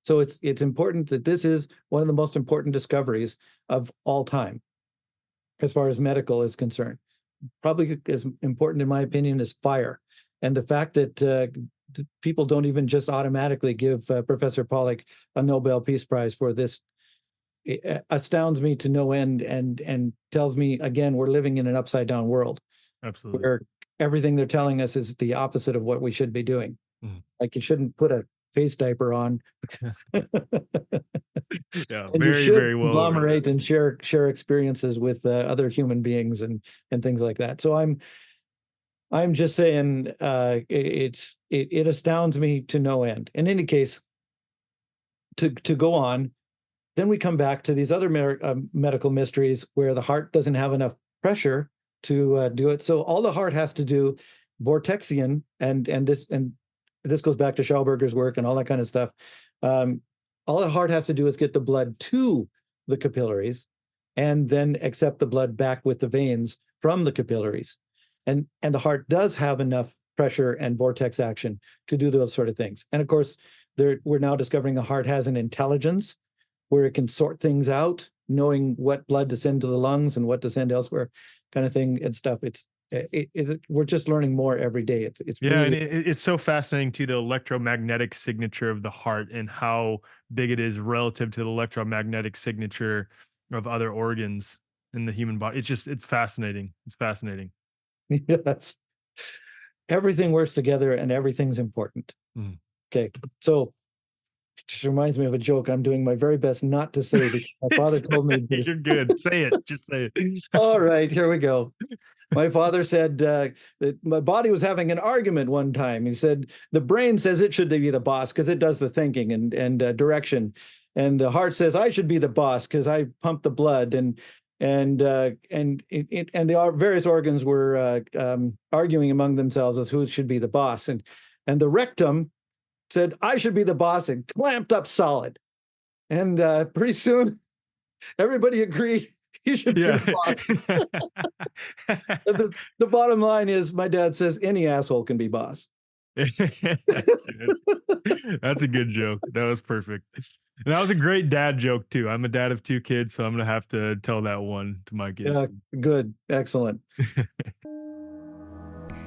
So it's important that this is one of the most important discoveries of all time, as far as medical is concerned. Probably as important, in my opinion, as fire. And the fact that people don't even just automatically give Professor Pollack a Nobel Peace Prize for this astounds me to no end, and tells me, again, we're living in an upside down world. Absolutely. Where everything they're telling us is the opposite of what we should be doing. Mm. Like you shouldn't put a face diaper on. Yeah, And you very, should very well aware of conglomerate that. and share experiences with other human beings and things like that. So I'm just saying it astounds me to no end. In any case, to go on, then we come back to these other medical mysteries where the heart doesn't have enough pressure to do it. So all the heart has to do, vortexian, and this goes back to Schauberger's work and all that kind of stuff. All the heart has to do is get the blood to the capillaries and then accept the blood back with the veins from the capillaries. And the heart does have enough pressure and vortex action to do those sort of things. And of course, we're now discovering the heart has an intelligence where it can sort things out, knowing what blood to send to the lungs and what to send elsewhere, kind of thing and stuff. We're just learning more every day. It's Yeah, and really it's so fascinating too, the electromagnetic signature of the heart and how big it is relative to the electromagnetic signature of other organs in the human body. It's fascinating. It's fascinating. yes. Everything works together and everything's important. Mm. Okay, so it just reminds me of a joke I'm doing my very best not to say because my father told me to. You're good. Say it. Just say it. All right, here we go. My father said that my body was having an argument one time. He said the brain says it should be the boss because it does the thinking and direction, and the heart says I should be the boss because I pump the blood, and the various organs were arguing among themselves as who should be the boss, and the rectum said I should be the boss and clamped up solid, and pretty soon everybody agreed he should be Yeah. the boss. The bottom line is my dad says any asshole can be boss. That's good. That's a good joke. That was perfect. And that was a great dad joke too. I'm a dad of 2 kids, so I'm gonna have to tell that one to my kids. Yeah, good. Excellent.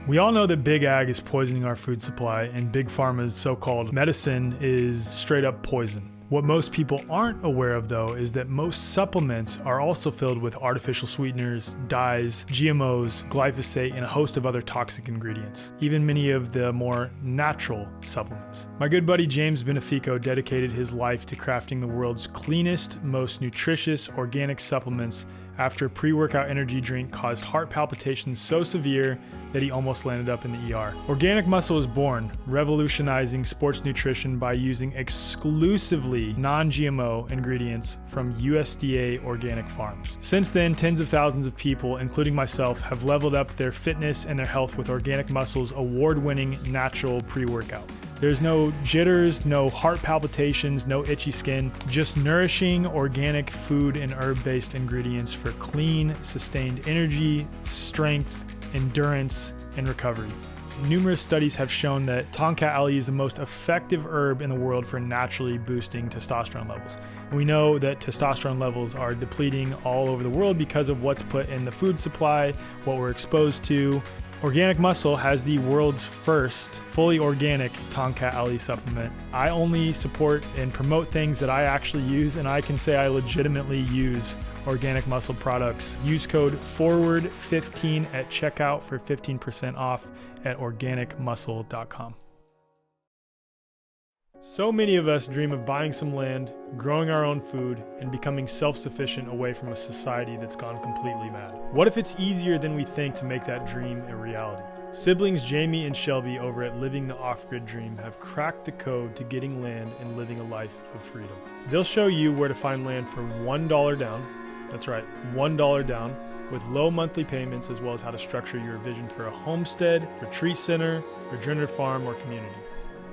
We all know that big ag is poisoning our food supply, and big pharma's so-called medicine is straight up poison. What most people aren't aware of, though, is that most supplements are also filled with artificial sweeteners, dyes, GMOs, glyphosate, and a host of other toxic ingredients, even many of the more natural supplements. My good buddy James Benefico dedicated his life to crafting the world's cleanest, most nutritious organic supplements after a pre-workout energy drink caused heart palpitations so severe that he almost landed up in the ER. Organic Muscle was born, revolutionizing sports nutrition by using exclusively non-GMO ingredients from USDA organic farms. Since then, tens of thousands of people, including myself, have leveled up their fitness and their health with Organic Muscle's award-winning natural pre-workout. There's no jitters, no heart palpitations, no itchy skin, just nourishing organic food and herb-based ingredients for clean, sustained energy, strength, endurance, and recovery. Numerous studies have shown that Tonka Ali is the most effective herb in the world for naturally boosting testosterone levels. And we know that testosterone levels are depleting all over the world because of what's put in the food supply, what we're exposed to. Organic Muscle has the world's first fully organic Tonka Ali supplement. I only support and promote things that I actually use, and I can say I legitimately use Organic Muscle products. Use code FORWARD15 at checkout for 15% off at organicmuscle.com. So many of us dream of buying some land, growing our own food, and becoming self-sufficient away from a society that's gone completely mad. What if it's easier than we think to make that dream a reality? Siblings Jamie and Shelby over at Living the Off-Grid Dream have cracked the code to getting land and living a life of freedom. They'll show you where to find land for $1 down. That's right, $1 down, with low monthly payments, as well as how to structure your vision for a homestead, retreat center, regenerative farm, or community.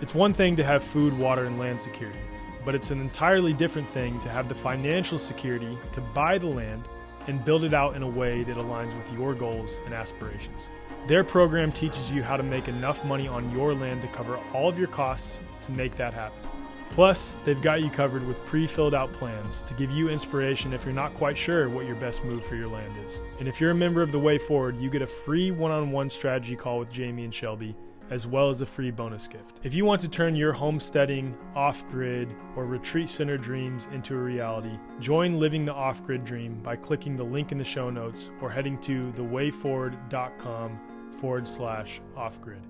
It's one thing to have food, water, and land security, but it's an entirely different thing to have the financial security to buy the land and build it out in a way that aligns with your goals and aspirations. Their program teaches you how to make enough money on your land to cover all of your costs to make that happen. Plus, they've got you covered with pre-filled out plans to give you inspiration if you're not quite sure what your best move for your land is. And if you're a member of The Way Forward, you get a free one-on-one strategy call with Jamie and Shelby, as well as a free bonus gift. If you want to turn your homesteading, off-grid, or retreat center dreams into a reality, join Living the Off-Grid Dream by clicking the link in the show notes or heading to thewayforward.com/off-grid.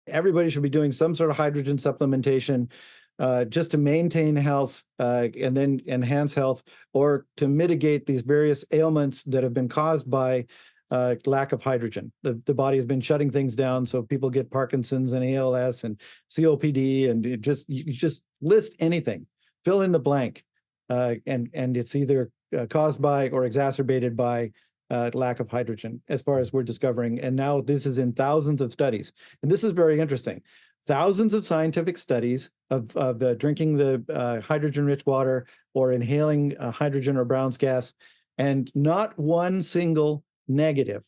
Everybody should be doing some sort of hydrogen supplementation just to maintain health and then enhance health, or to mitigate these various ailments that have been caused by lack of hydrogen. The body has been shutting things down, so people get Parkinson's and ALS and COPD, and you just list anything, fill in the blank, and it's either caused by or exacerbated by lack of hydrogen, as far as we're discovering. And now this is in thousands of studies, and this is very interesting. Thousands of scientific studies of drinking the hydrogen-rich water or inhaling hydrogen or Brown's gas, and not one single negative.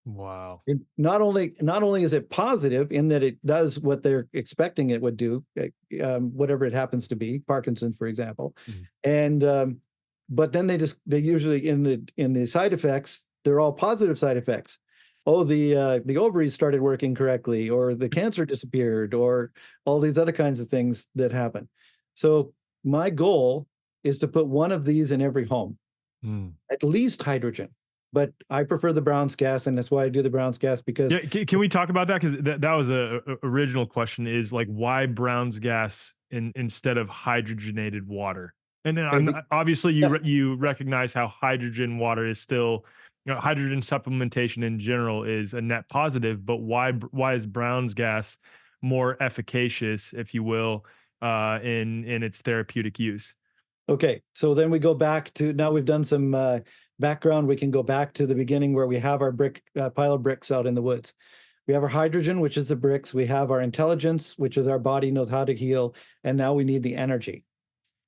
Wow. Not only is it positive in that it does what they're expecting it would do, whatever it happens to be, Parkinson's, for example, and but then they usually in the side effects, they're all positive side effects. Oh, the ovaries started working correctly, or the cancer disappeared, or all these other kinds of things that happen. So my goal is to put one of these in every home, at least hydrogen. but I prefer the Brown's gas, and that's why I do the Brown's gas because Yeah, can we talk about that? Because that was a original question, is like, why Brown's gas instead of hydrogenated water? And then and be, obviously yeah, you recognize how hydrogen water is still, hydrogen supplementation in general is a net positive, but why is Brown's gas more efficacious, if you will, in its therapeutic use? okay. So then we go back to now we've done some background. We can go back to the beginning where we have our brick pile of bricks out in the woods. We have our hydrogen, which is the bricks. We have our intelligence, which is our body knows how to heal, and now we need the energy.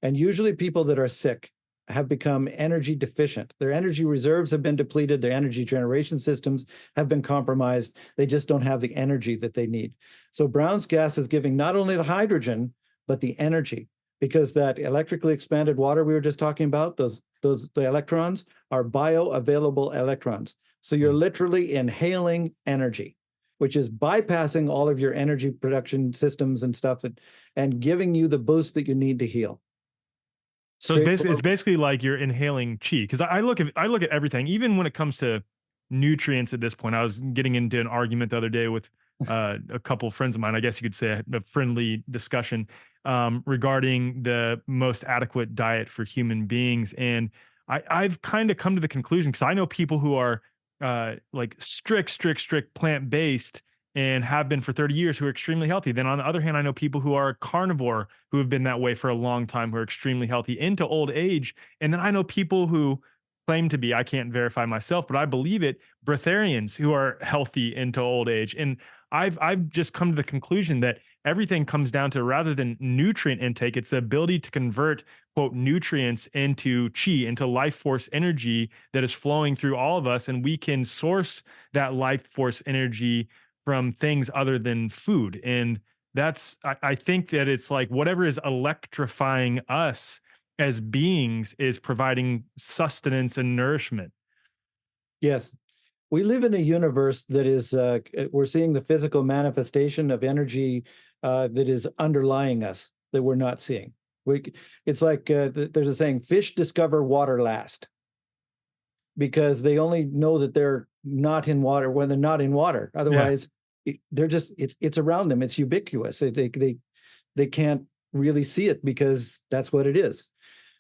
And usually people that are sick have become energy deficient. Their energy reserves have been depleted. Their energy generation systems have been compromised. They just don't have the energy that they need. So Brown's gas is giving not only the hydrogen, but the energy, because that electrically expanded water we were just talking about, the electrons are bioavailable electrons. So you're Mm. literally inhaling energy, which is bypassing all of your energy production systems and stuff and giving you the boost that you need to heal. So it's Straightforward. basically like you're inhaling chi. Because I look at everything, even when it comes to nutrients. At this point, I was getting into an argument the other day with a couple of friends of mine. I guess you could say a friendly discussion regarding the most adequate diet for human beings, and I've kind of come to the conclusion, because I know people who are like strict plant based and have been for 30 years, who are extremely healthy. Then on the other hand, I know people who are carnivore, who have been that way for a long time, who are extremely healthy into old age. And then I know people who claim to be, I can't verify myself, but I believe it, breatharians, who are healthy into old age. And I've just come to the conclusion that everything comes down to, rather than nutrient intake, it's the ability to convert, quote, nutrients into chi, into life force energy that is flowing through all of us. And we can source that life force energy from things other than food. And I think that it's like whatever is electrifying us as beings is providing sustenance and nourishment. Yes. We live in a universe that is, we're seeing the physical manifestation of energy that is underlying us that we're not seeing. It's like there's a saying, fish discover water last, because they only know that they're not in water when they're not in water. Yeah. Otherwise, they're just, it's around them. It's ubiquitous. They can't really see it because that's what it is.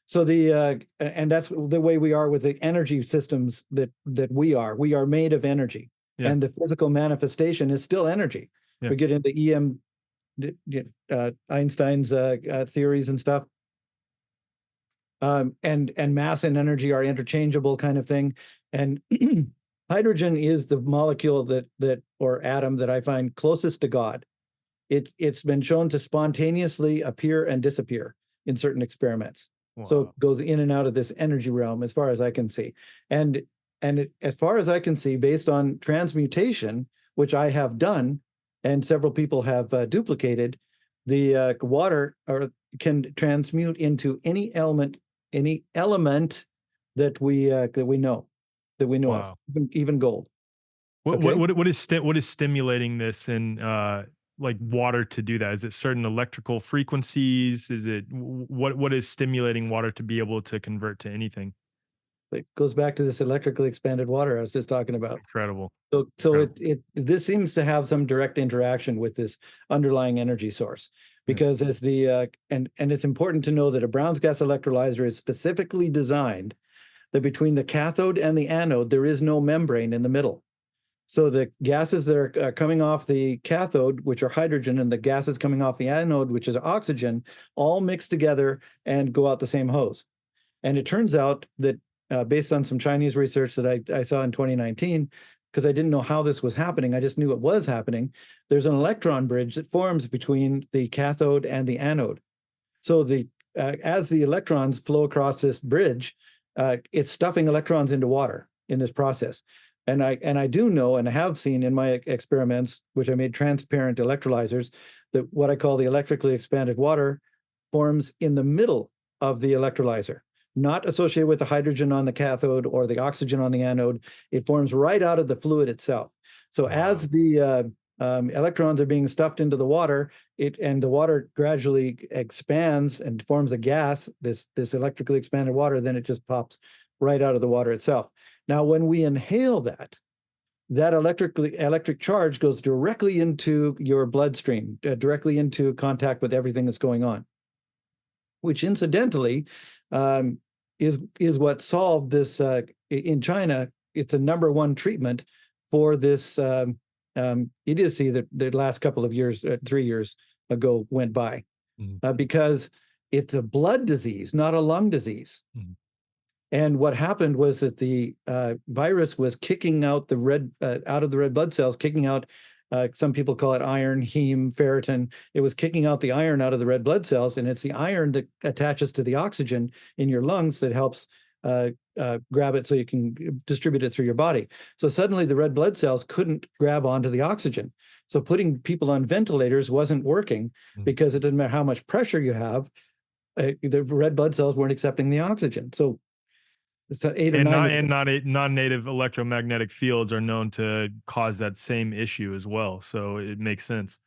So and that's the way we are with the energy systems that we are. We are made of energy, Yeah. and the physical manifestation is still energy. Yeah. We get into Einstein's theories and stuff, and mass and energy are interchangeable, kind of thing. And hydrogen is the molecule that or atom that I find closest to God. It's been shown to spontaneously appear and disappear in certain experiments. So Wow. it goes in and out of this energy realm, as far as I can see. As far as I can see, based on transmutation, which I have done, and several people have duplicated, the water can transmute into any element that we know of, Wow. even gold. What Okay. what is stimulating this in like water to do that? Is it certain electrical frequencies? Is it what is stimulating water to be able to convert to anything? It goes back to this electrically expanded water I was just talking about. Incredible. So Incredible. this seems to have some direct interaction with this underlying energy source, Yeah. because as and it's important to know that a Brown's gas electrolyzer is specifically designed that between the cathode and the anode there is no membrane in the middle. So the gases that are coming off the cathode, which are hydrogen, and the gases coming off the anode, which is oxygen, all mix together and go out the same hose. And it turns out that based on some Chinese research that I saw in 2019, because I didn't know how this was happening, I just knew it was happening. There's an electron bridge that forms between the cathode and the anode. So as the electrons flow across this bridge, it's stuffing electrons into water in this process. And I do know, and I have seen in my experiments, which I made transparent electrolyzers, that what I call the electrically expanded water forms in the middle of the electrolyzer, not associated with the hydrogen on the cathode or the oxygen on the anode. It forms right out of the fluid itself. So Wow. as the electrons are being stuffed into the water, and the water gradually expands and forms a gas, this electrically expanded water, then it just pops right out of the water itself. Now, when we inhale that, that electric charge goes directly into your bloodstream, directly into contact with everything that's going on, which incidentally um, is what solved this in China. It's a number one treatment for this idiocy that the last couple of years, 3 years ago, went by, because it's a blood disease, not a lung disease. And what happened was that the virus was kicking out the red out of the red blood cells, kicking out, some people call it iron, heme, ferritin. It was kicking out the iron out of the red blood cells, and it's the iron that attaches to the oxygen in your lungs that helps grab it so you can distribute it through your body. So suddenly the red blood cells couldn't grab onto the oxygen. So putting people on ventilators wasn't working because it didn't matter how much pressure you have, the red blood cells weren't accepting the oxygen. So it's eight or And nine. non-native electromagnetic fields are known to cause that same issue as well. So it makes sense.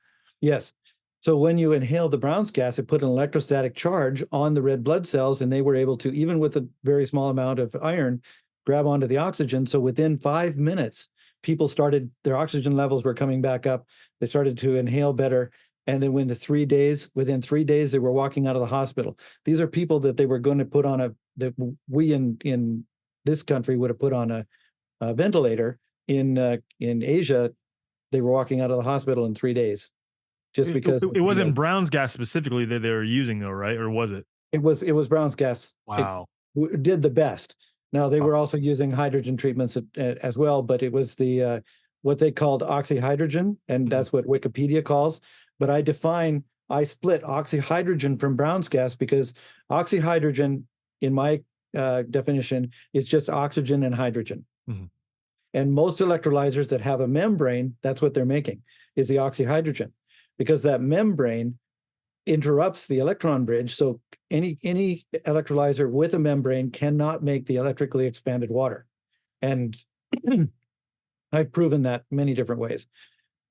Yes. So when you inhale the Brown's gas, it put an electrostatic charge on the red blood cells, and they were able to, even with a very small amount of iron, grab onto the oxygen. So within 5 minutes, people started, their oxygen levels were coming back up. They started to inhale better. And then within 3 days, they were walking out of the hospital. These are people that they were going to put on that we in this country would have put on a ventilator. In Asia, they were walking out of the hospital in 3 days. Just because it wasn't Brown's gas specifically that they were using, though, right? Or was it? it was Brown's gas. Wow. It did the best. Now they were also using hydrogen treatments as well, but it was the what they called oxyhydrogen, and that's what Wikipedia calls. But I split oxyhydrogen from Brown's gas because oxyhydrogen, in my definition, is just oxygen and hydrogen. And most electrolyzers that have a membrane, that's what they're making, is the oxyhydrogen, because that membrane interrupts the electron bridge. So any electrolyzer with a membrane cannot make the electrically expanded water. And I've proven that many different ways.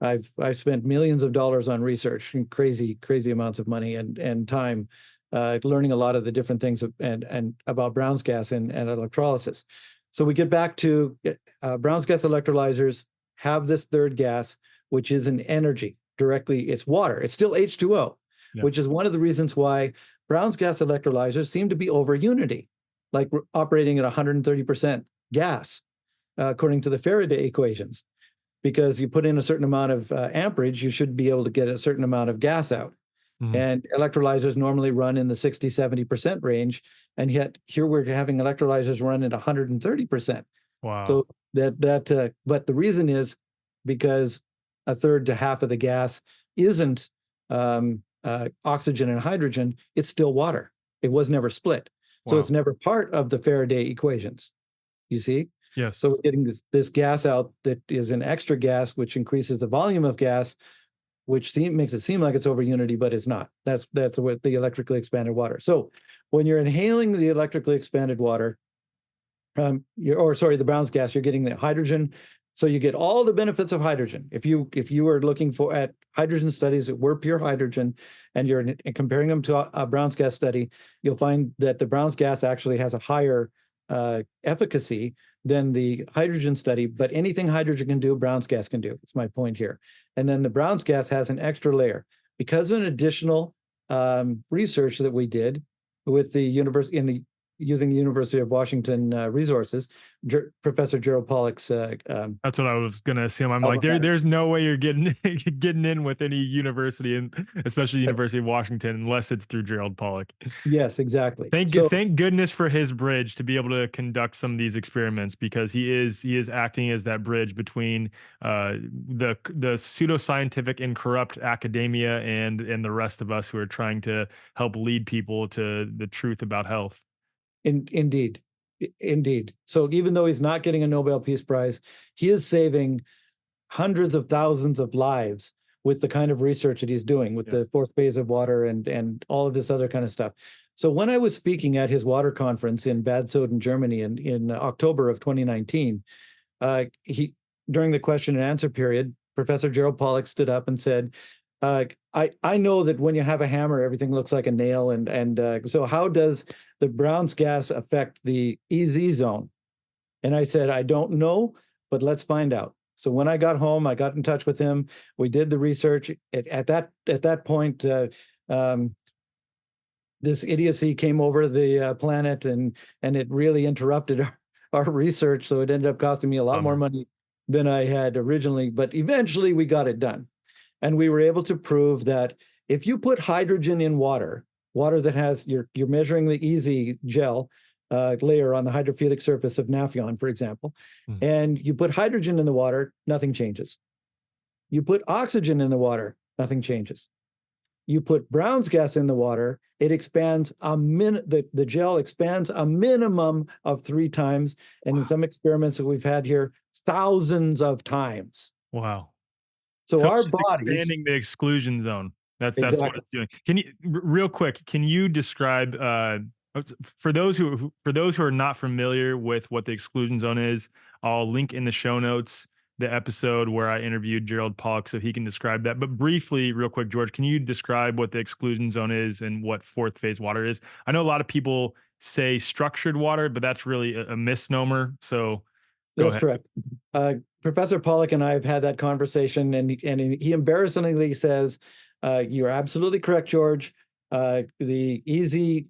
I've spent millions of dollars on research and crazy amounts of money and time learning a lot of the different things and about Brown's gas and electrolysis. So we get back to Brown's gas electrolyzers have this third gas, which is an energy directly. It's water. It's still H2O, which is one of the reasons why Brown's gas electrolyzers seem to be over unity, like operating at 130% gas, according to the Faraday equations. Because you put in a certain amount of amperage, you should be able to get a certain amount of gas out. And electrolyzers normally run in the 60-70% range, and yet here we're having electrolyzers run at 130%. Wow. So but the reason is because a third to half of the gas isn't oxygen and hydrogen; it's still water. It was never split, so it's never part of the Faraday equations. You see? Yes. So we're getting this gas out that is an extra gas, which increases the volume of gas, which makes it seem like it's over unity, but it's not. That's what the electrically expanded water. So when you're inhaling the electrically expanded water, the Brown's gas, you're getting the hydrogen. So you get all the benefits of hydrogen. If you are looking at hydrogen studies that were pure hydrogen, and you're comparing them to a Brown's gas study, you'll find that the Brown's gas actually has a higher efficacy than the hydrogen study, but anything hydrogen can do, Brown's gas can do. It's my point here. And then the Brown's gas has an extra layer because of an additional research that we did with the university using the University of Washington resources, Professor Gerald Pollack's. That's what I was gonna assume. I'm like, there's no way you're getting in with any university, and especially the University of Washington, unless it's through Gerald Pollack. Yes, exactly. Thank goodness for his bridge to be able to conduct some of these experiments, because he is acting as that bridge between the pseudoscientific and corrupt academia and the rest of us who are trying to help lead people to the truth about health. Indeed. So even though he's not getting a Nobel Peace Prize, he is saving hundreds of thousands of lives with the kind of research that he's doing with the fourth phase of water and all of this other kind of stuff. So when I was speaking at his water conference in Bad Soden, Germany in October of 2019, during the question and answer period, Professor Gerald Pollack stood up and said, I know that when you have a hammer, everything looks like a nail. And so how does the Brown's gas affect the EZ zone? And I said, I don't know, but let's find out. So when I got home, I got in touch with him. We did the research. At that point, this idiocy came over the planet, and it really interrupted our research. So it ended up costing me a lot more Bummer. money than I had originally. But eventually, we got it done, and we were able to prove that if you put hydrogen in water, water that has you're measuring the easy gel layer on the hydrophilic surface of Naphion, for example, Mm. and you put hydrogen in the water, nothing changes. You put oxygen in the water, nothing changes. You put Brown's gas in the water, it expands the gel expands a minimum of 3 times, and in some experiments that we've had here, thousands of times. Wow. So So our it's just bodies, expanding the exclusion zone. That's what exactly. it's doing. Can you real quick, can you describe for those who are not familiar with what the exclusion zone is, I'll link in the show notes the episode where I interviewed Gerald Pollock so he can describe that. But briefly, real quick, George, can you describe what the exclusion zone is and what fourth phase water is? I know a lot of people say structured water, but that's really a misnomer. So go That's ahead. correct. Professor Pollock and I have had that conversation, and he embarrassingly says, "You're absolutely correct, George. The easy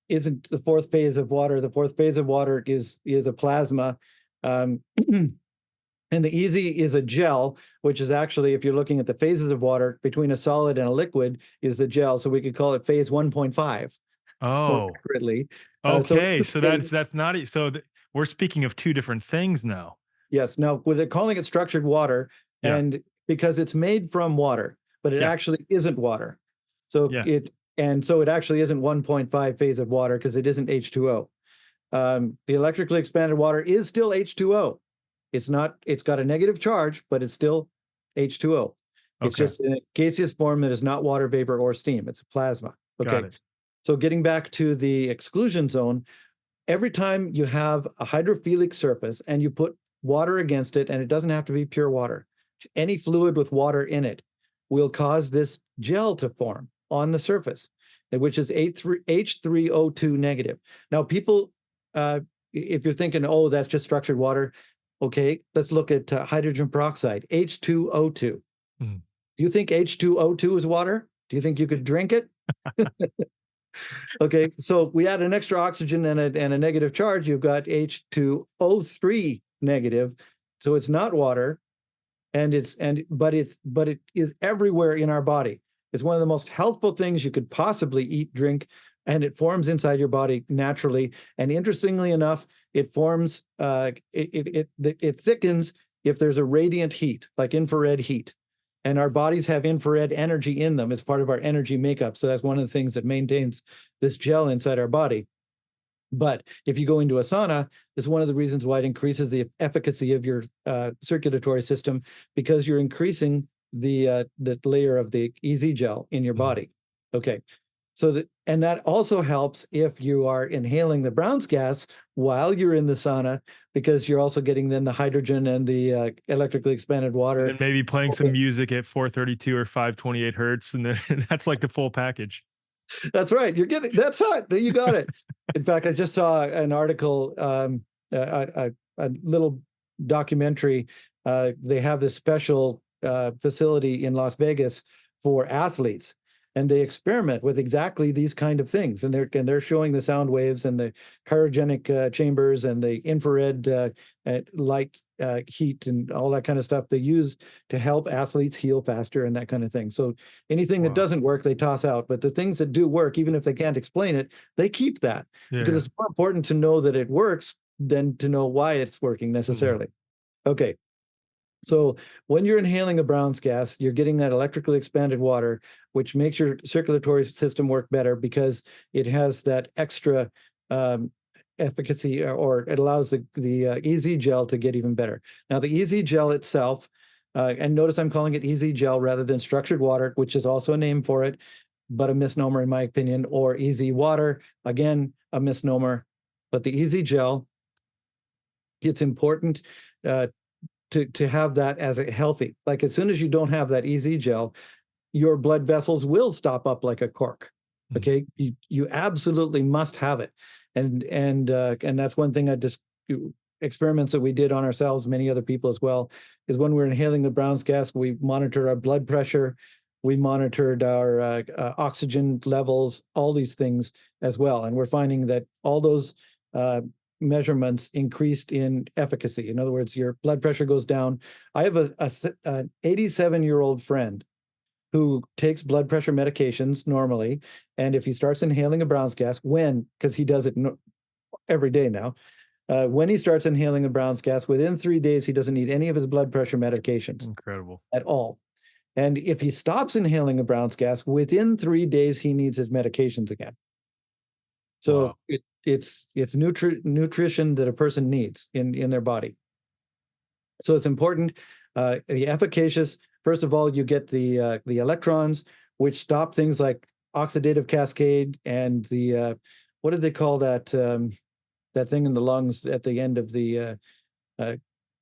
isn't the fourth phase of water. The fourth phase of water is a plasma, um, and the easy is a gel, which is actually, if you're looking at the phases of water between a solid and a liquid, is the gel. So we could call it phase 1.5 more Oh. accurately. So it's Okay, a so phase. that's not we're speaking of two different things now. Yes. Now, with it calling it structured water, Yeah, and because it's made from water, but it yeah, actually isn't water. So yeah. it actually isn't 1.5 phase of water because it isn't H2O. The electrically expanded water is still H2O. It's not, it's got a negative charge, but it's still H2O. It's Okay, just in a gaseous form that is not water vapor or steam. It's a plasma. got Okay. it. So getting back to the exclusion zone, every time you have a hydrophilic surface and you put water against it, and it doesn't have to be pure water, any fluid with water in it will cause this gel to form on the surface, which is H3O2 negative. Now, people, if you're thinking, oh, that's just structured water, okay, let's look at hydrogen peroxide, H2O2. Mm. Do you think H2O2 is water? Do you think you could drink it? Okay, so we add an extra oxygen and a negative charge, you've got H2O3 negative. So it's not water, but it is everywhere in our body. It's one of the most healthful things you could possibly eat, drink, and it forms inside your body naturally. And interestingly enough, it forms it thickens if there's a radiant heat, like infrared heat. And our bodies have infrared energy in them as part of our energy makeup. So that's one of the things that maintains this gel inside our body. But if you go into a sauna, it's one of the reasons why it increases the efficacy of your circulatory system, because you're increasing the layer of the EZ gel in your Mm. body. Okay, and that also helps if you are inhaling the Brown's gas while you're in the sauna, because you're also getting then the hydrogen and the electrically expanded And water. then maybe playing some music at 432 or 528 hertz, and then that's like the full package. That's right. You're getting that's it. You got it. In fact, I just saw an article, a little documentary. They have this special facility in Las Vegas for athletes, and they experiment with exactly these kind of things. And they're showing the sound waves and the cryogenic chambers and the infrared light heat and all that kind of stuff they use to help athletes heal faster and that kind of thing. So anything that Wow. doesn't work, they toss out. But the things that do work, even if they can't explain it, they keep that, Yeah, because yeah. it's more important to know that it works than to know why it's working Mhm. necessarily. Okay. So when you're inhaling a Brown's gas, you're getting that electrically expanded water, which makes your circulatory system work better because it has that extra um, efficacy, or it allows the EZ gel to get even better. Now, the EZ gel itself, and notice I'm calling it EZ gel rather than structured water, which is also a name for it, but a misnomer in my opinion, or EZ water, again, a misnomer. But the EZ gel, it's important uh, to have that as a healthy. Like as soon as you don't have that EZ gel, your blood vessels will stop up like a cork. Mm. Okay, you absolutely must have it, and that's one thing I just experiments that we did on ourselves, many other people as well, is when we're inhaling the Brown's gas, we monitored our blood pressure, we monitored our oxygen levels, all these things as well. And we're finding that all those measurements increased in efficacy. In other words, your blood pressure goes down. I have an 87-year-old friend who takes blood pressure medications normally. And if he starts inhaling a Brown's gas, because he does it every day now, when he starts inhaling a Brown's gas, within 3 days, he doesn't need any of his blood pressure medications Incredible. at all. And if he stops inhaling a Brown's gas, within 3 days, he needs his medications again. So Wow. it's nutrition that a person needs in their body. So it's important. The efficacious, first of all, you get the electrons, which stop things like oxidative cascade and the what did they call that that thing in the lungs at the end of the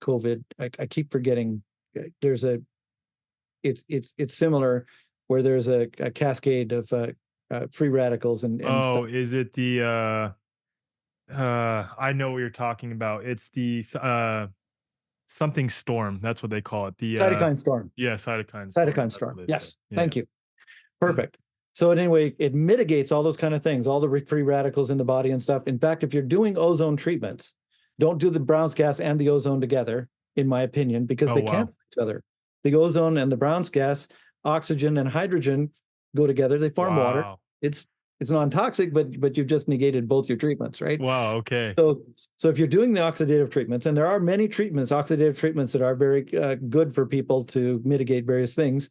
COVID? I keep forgetting. There's it's similar where there's a cascade of free radicals and Oh, stuff. is it the I know what you're talking about. It's the something storm. That's what they call it. The Cytokine storm. yeah, cytokine storm. Cytokine That's storm. what they say. Yes. Yeah. Thank you. Perfect. So anyway, it mitigates all those kind of things, all the free radicals in the body and stuff. In fact, if you're doing ozone treatments, don't do the Brown's gas and the ozone together, in my opinion, because Oh, they can't wow. each other. The ozone and the Brown's gas, oxygen and hydrogen go together. They form water. Wow. It's non-toxic, but you've just negated both your treatments, right? Wow. Okay. So if you're doing the oxidative treatments, and there are many treatments, oxidative treatments that are very good for people to mitigate various things,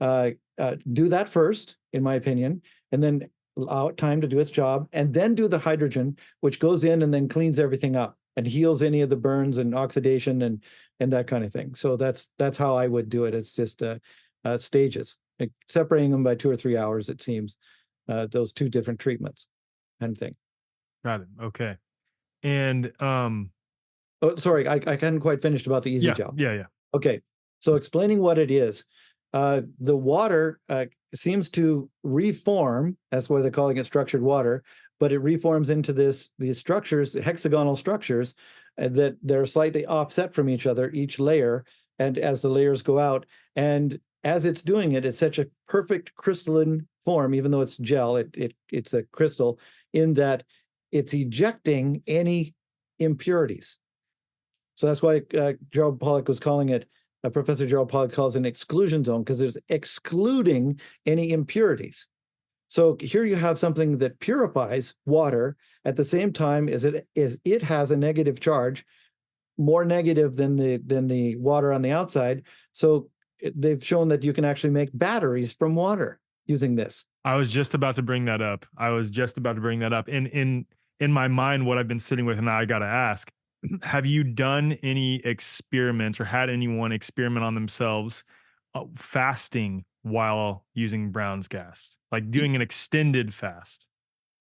do that first, in my opinion, and then allow it time to do its job, and then do the hydrogen, which goes in and then cleans everything up and heals any of the burns and oxidation and that kind of thing. So that's how I would do it. It's just stages, like separating them by 2 or 3 hours, it seems, those two different treatments kind of thing. Got it. Okay. And Oh, sorry, I hadn't quite finished about the easy yeah, gel. yeah, yeah. Okay, so explaining what it is, the water seems to reform. That's why they're calling it structured water, but it reforms into these structures, hexagonal structures, that they're slightly offset from each other, each layer, and as the layers go out, and as it's doing it, it's such a perfect crystalline form, even though it's gel, it's a crystal, in that it's ejecting any impurities. So that's why Gerald Pollack was calling it, Professor Gerald Pollack calls it an exclusion zone, because it's excluding any impurities. So here you have something that purifies water at the same time as it has a negative charge, more negative than the water on the outside. So they've shown that you can actually make batteries from water using this. I was just about to bring that up. I was just about to bring that up. In my mind, what I've been sitting with, and I got to ask, have you done any experiments or had anyone experiment on themselves fasting while using Brown's gas, like doing an extended fast?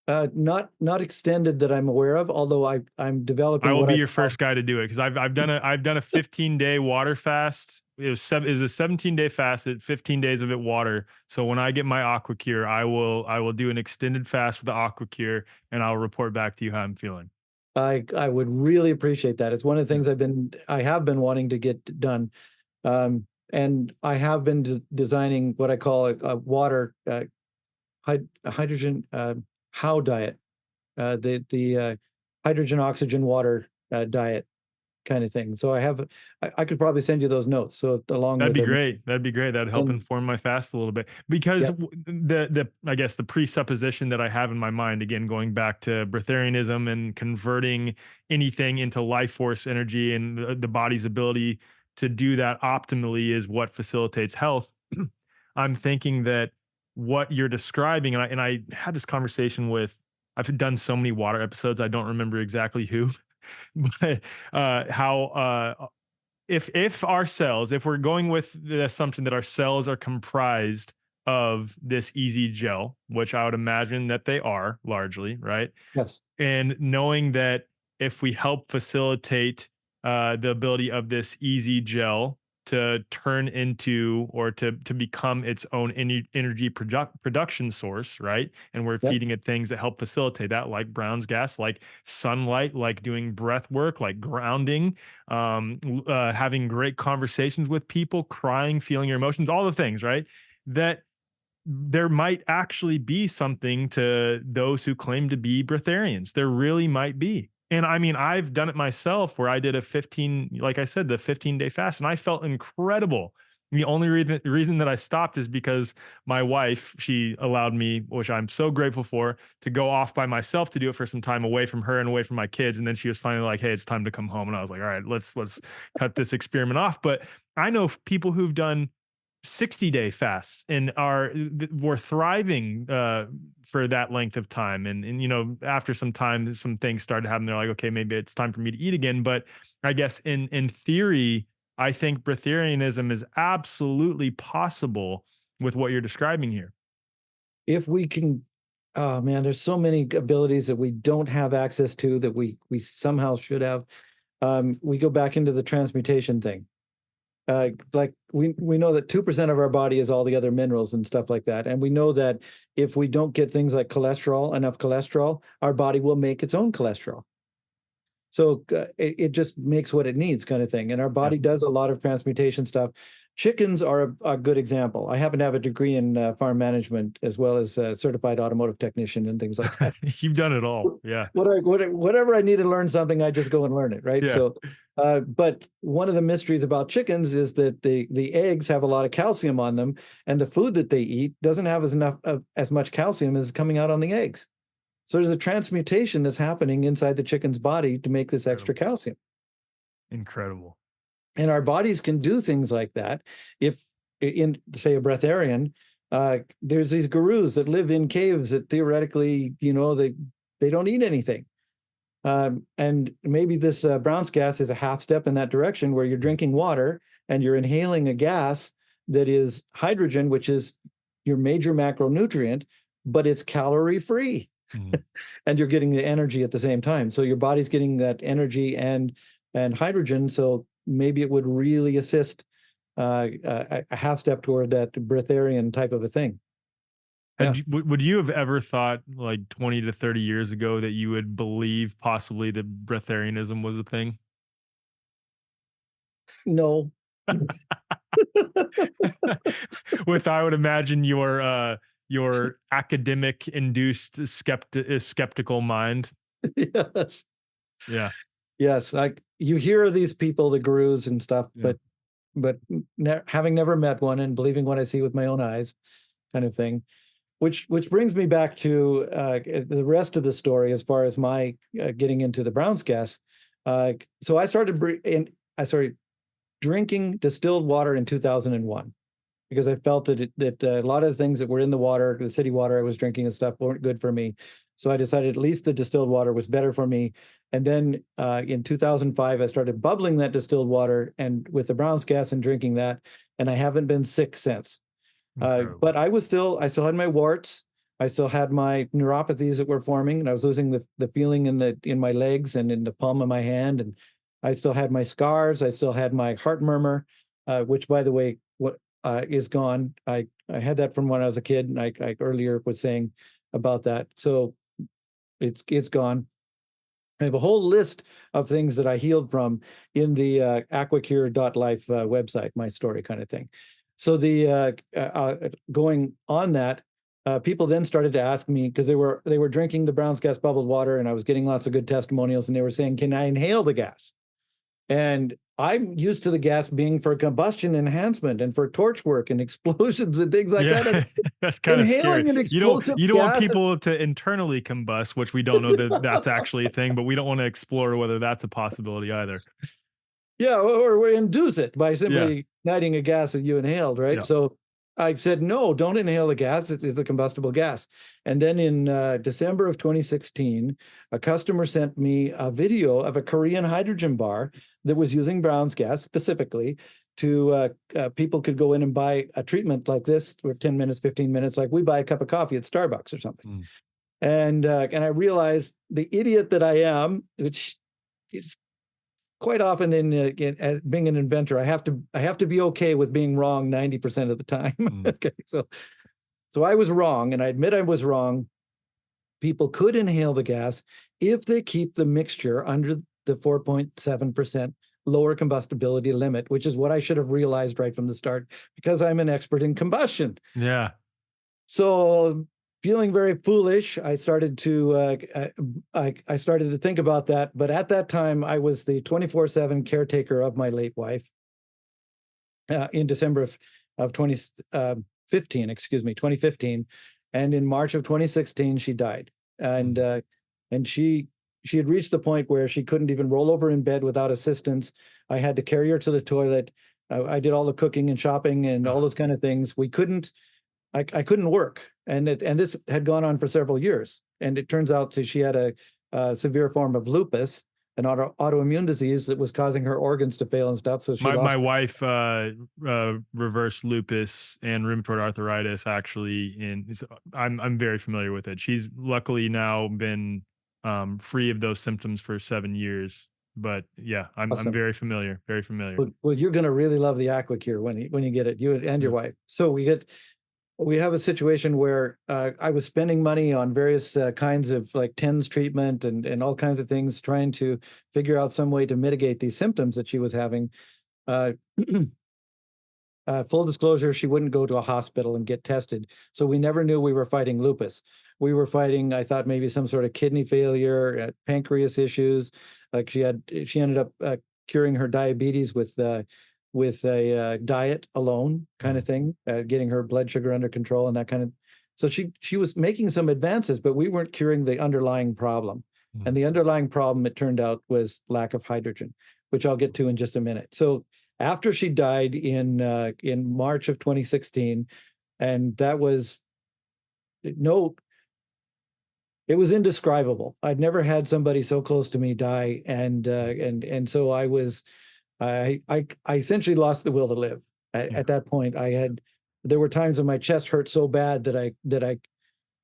Not extended that I'm aware of, although I'm I developing will what be I your call. first guy to do it because I've done a 15-day water fast. It was a 17-day fast at 15 days of it water. So when I get my AquaCure, I will do an extended fast with the AquaCure and I'll report back to you how I'm feeling. I would really appreciate that. It's one of the Yeah. things I have been wanting to get done, and I have been designing what I call a water hydrogen how diet, the hydrogen oxygen water diet kind of thing. So I could probably send you those notes. So along That'd with be them, great. That'd be great. That'd help and inform my fast a little bit because yep, the I guess the presupposition that I have in my mind, again going back to Breatharianism and converting anything into life force energy and the body's ability to do that optimally is what facilitates health. I'm thinking that what you're describing, and I had this conversation with, I've done so many water episodes, I don't remember exactly who, but how if our cells, if we're going with the assumption that our cells are comprised of this easy gel, which I would imagine that they are largely, right? yes, And knowing that if we help facilitate the ability of this easy gel, to turn into or to become its own energy production source, right? And we're Yep. feeding it things that help facilitate that, like Brown's gas, like sunlight, like doing breath work, like grounding, having great conversations with people, crying, feeling your emotions, all the things, right? That there might actually be something to those who claim to be breatharians. There really might be. And I mean, I've done it myself where I did a 15, like I said, the 15-day fast, and I felt incredible. The only reason that I stopped is because my wife, she allowed me, which I'm so grateful for, to go off by myself to do it for some time away from her and away from my kids. And then she was finally like, "Hey, it's time to come home." And I was like, "All right, let's cut this experiment off." But I know people who've done 60-day fasts and were thriving for that length of time, and you know, after some time some things started happening. They're like, okay, maybe it's time for me to eat again. But I guess in theory, I think breatharianism is absolutely possible with what you're describing here. If we can, oh man, there's so many abilities that we don't have access to that we somehow should have. We go back into the transmutation thing. Like we know that 2% of our body is all the other minerals and stuff like that, and we know that if we don't get things like cholesterol, enough cholesterol, our body will make its own cholesterol. So it just makes what it needs, kind of thing. And our Yeah. body does a lot of transmutation stuff. Chickens are a good example. I happen to have a degree in farm management as well as a certified automotive technician and things like that. You've done it all. Yeah. Whatever I need to learn something, I just go and learn it, right? Yeah. So, but one of the mysteries about chickens is that the eggs have a lot of calcium on them, and the food that they eat doesn't have as much calcium as coming out on the eggs. So there's a transmutation that's happening inside the chicken's body to make this extra Incredible. calcium. Incredible. And our bodies can do things like that. If in, say, a breatharian, there's these gurus that live in caves that theoretically, you know, they don't eat anything. And maybe this Brown's gas is a half step in that direction, where you're drinking water and you're inhaling a gas that is hydrogen, which is your major macronutrient, but it's calorie free. Mhm. And you're getting the energy at the same time. So your body's getting that energy and hydrogen. So maybe it would really assist a half step toward that breatharian type of a thing. Yeah. Would you have ever thought like 20 to 30 years ago that you would believe possibly that breatharianism was a thing? No. With, I would imagine, your academic induced skeptical mind. Yes. Yeah. Yes. Like you hear of these people, the gurus and stuff, Yeah. but having never met one and believing what I see with my own eyes, kind of thing. Which brings me back to the rest of the story as far as my getting into the Brown's gas. So I started drinking distilled water in 2001 because I felt that a lot of the things that were in the water, the city water I was drinking and stuff, weren't good for me. So I decided at least the distilled water was better for me. And then in 2005, I started bubbling that distilled water and with the Brown's gas and drinking that, and I haven't been sick since. Incredible. But I still had my warts. I still had my neuropathies that were forming, and I was losing the feeling in my legs and in the palm of my hand. And I still had my scars. I still had my heart murmur, which, by the way, what is gone. I had that from when I was a kid, and I earlier was saying about that. So it's gone. I have a whole list of things that I healed from in the AquaCure.life website, my story kind of thing. So going on that, people then started to ask me because they were drinking the Brown's gas bubbled water, and I was getting lots of good testimonials, and they were saying, "Can I inhale the gas?" And I'm used to the gas being for combustion enhancement and for torch work and explosions and things like that. Yeah, that's kind of scary. Inhaling an explosive You don't want gas. people to internally combust, which we don't know that that's actually a thing, but we don't want to explore whether that's a possibility either. Yeah, or induce it by Yeah, simply igniting a gas that you inhaled, right? yeah. So I said, no, don't inhale the gas. It's a combustible gas. And then in December of 2016, a customer sent me a video of a Korean hydrogen bar that was using Brown's gas specifically to people could go in and buy a treatment like this for 10 minutes, 15 minutes, like we buy a cup of coffee at Starbucks or something. Mm. And I realized the idiot that I am, which is quite often as being an inventor, I have to be okay with being wrong 90% of the time. Okay, so I was wrong, and I admit I was wrong. People could inhale the gas if they keep the mixture under the 4.7% lower combustibility limit, which is what I should have realized right from the start because I'm an expert in combustion. Yeah. So feeling very foolish, I started to I started to think about that. But at that time, I was the 24/7 caretaker of my late wife. In December of 2015, excuse me, 2015, and in March of 2016, she died. And and she had reached the point where she couldn't even roll over in bed without assistance. I had to carry her to the toilet. I did all the cooking and shopping and all those kind of things. We couldn't I couldn't work, and this had gone on for several years. And it turns out that she had a severe form of lupus, an autoimmune disease that was causing her organs to fail and stuff. So she My lost. wife reversed lupus and rheumatoid arthritis actually, and I'm very familiar with it. She's luckily now been free of those symptoms for 7 years. But yeah, I'm Awesome. very familiar. Well, you're going to really love the AquaCure when you get it, you and your Yeah. wife. So we have a situation where I was spending money on various kinds of like TENS treatment and all kinds of things, trying to figure out some way to mitigate these symptoms that she was having. Uh, Full disclosure, she wouldn't go to a hospital and get tested. So we never knew we were fighting lupus. We were fighting, I thought, maybe some sort of kidney failure, pancreas issues. Like she ended up curing her diabetes with a diet alone kind of thing, getting her blood sugar under control and that kind of. So she was making some advances, but we weren't curing the underlying problem. And the underlying problem, it turned out, was lack of hydrogen, which I'll get to in just a minute. So after she died in March of 2016, and that was no, it was indescribable. I'd never had somebody so close to me die, and so I essentially lost the will to live. At that point, there were times when my chest hurt so bad that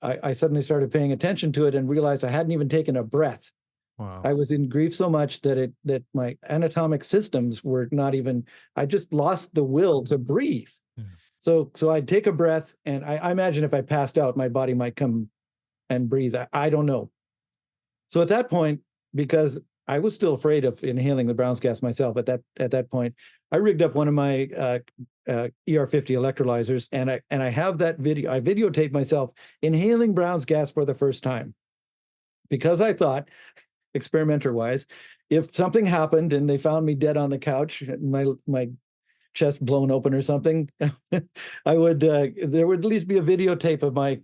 I suddenly started paying attention to it and realized I hadn't even taken a breath. Wow. I was in grief so much that my anatomic systems were not even. I just lost the will to breathe. Yeah. So I'd take a breath, and I imagine if I passed out, my body might come and breathe. I don't know. So at that point, because I was still afraid of inhaling the Brown's gas myself at that point, I rigged up one of my ER50 electrolyzers, and I have that video. I videotaped myself inhaling Brown's gas for the first time because I thought, experimenter wise, if something happened and they found me dead on the couch, my chest blown open or something, I would there would at least be a videotape of my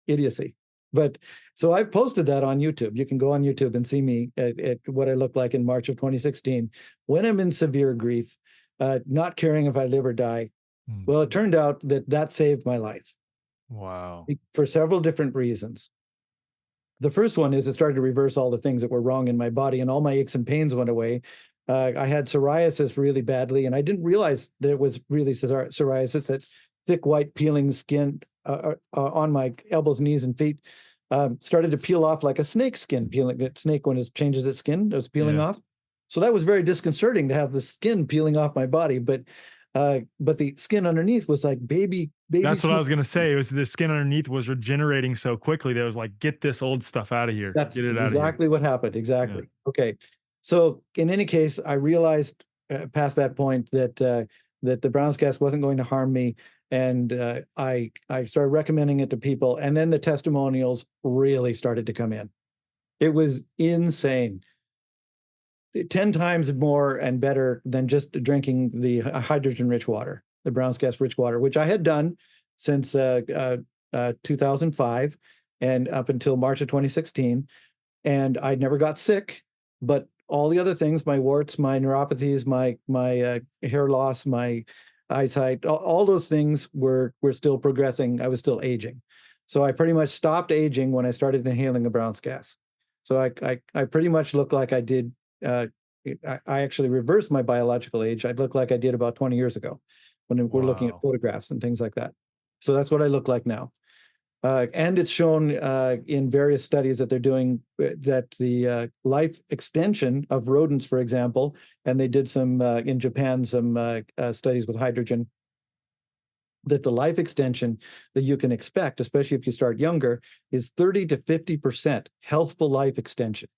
idiocy. But so I've posted that on YouTube. You can go on YouTube and see me at what I look like in March of 2016 when I'm in severe grief, not caring if I live or die. Well, it turned out that saved my life Wow. for several different reasons. The first one is it started to reverse all the things that were wrong in my body, and all my aches and pains went away. I had psoriasis really badly, and I didn't realize that it was really psoriasis. That thick, white, peeling skin on my elbows, knees, and feet started to peel off like a snake skin peeling. A snake, when it changes its skin, it was peeling Yeah. off. So that was very disconcerting to have the skin peeling off my body, but the skin underneath was like baby. That's what I Snake. was gonna say. It was the skin underneath was regenerating so quickly that it was like, get this old stuff out of here. Get That's it out of here. exactly what happened. Yeah. Exactly. Okay. So in any case, I realized past that point that the Brown's gas wasn't going to harm me, and I started recommending it to people, and then the testimonials really started to come in. It was insane. 10 times more and better than just drinking the hydrogen-rich water, the Brown's gas-rich water, which I had done since 2005 and up until March of 2016. And I never got sick, but all the other things, my warts, my neuropathies, my hair loss, my eyesight, all those things were still progressing. I was still aging. So I pretty much stopped aging when I started inhaling the Brown's gas. So I pretty much looked like I did. I actually reversed my biological age. I look like I did about 20 years ago when we're looking at Wow. photographs and things like that. So that's what I look like now. And it's shown in various studies that they're doing that the life extension of rodents, for example, and they did some in Japan, some studies with hydrogen, that the life extension that you can expect, especially if you start younger, is 30 to 50% healthful life extension.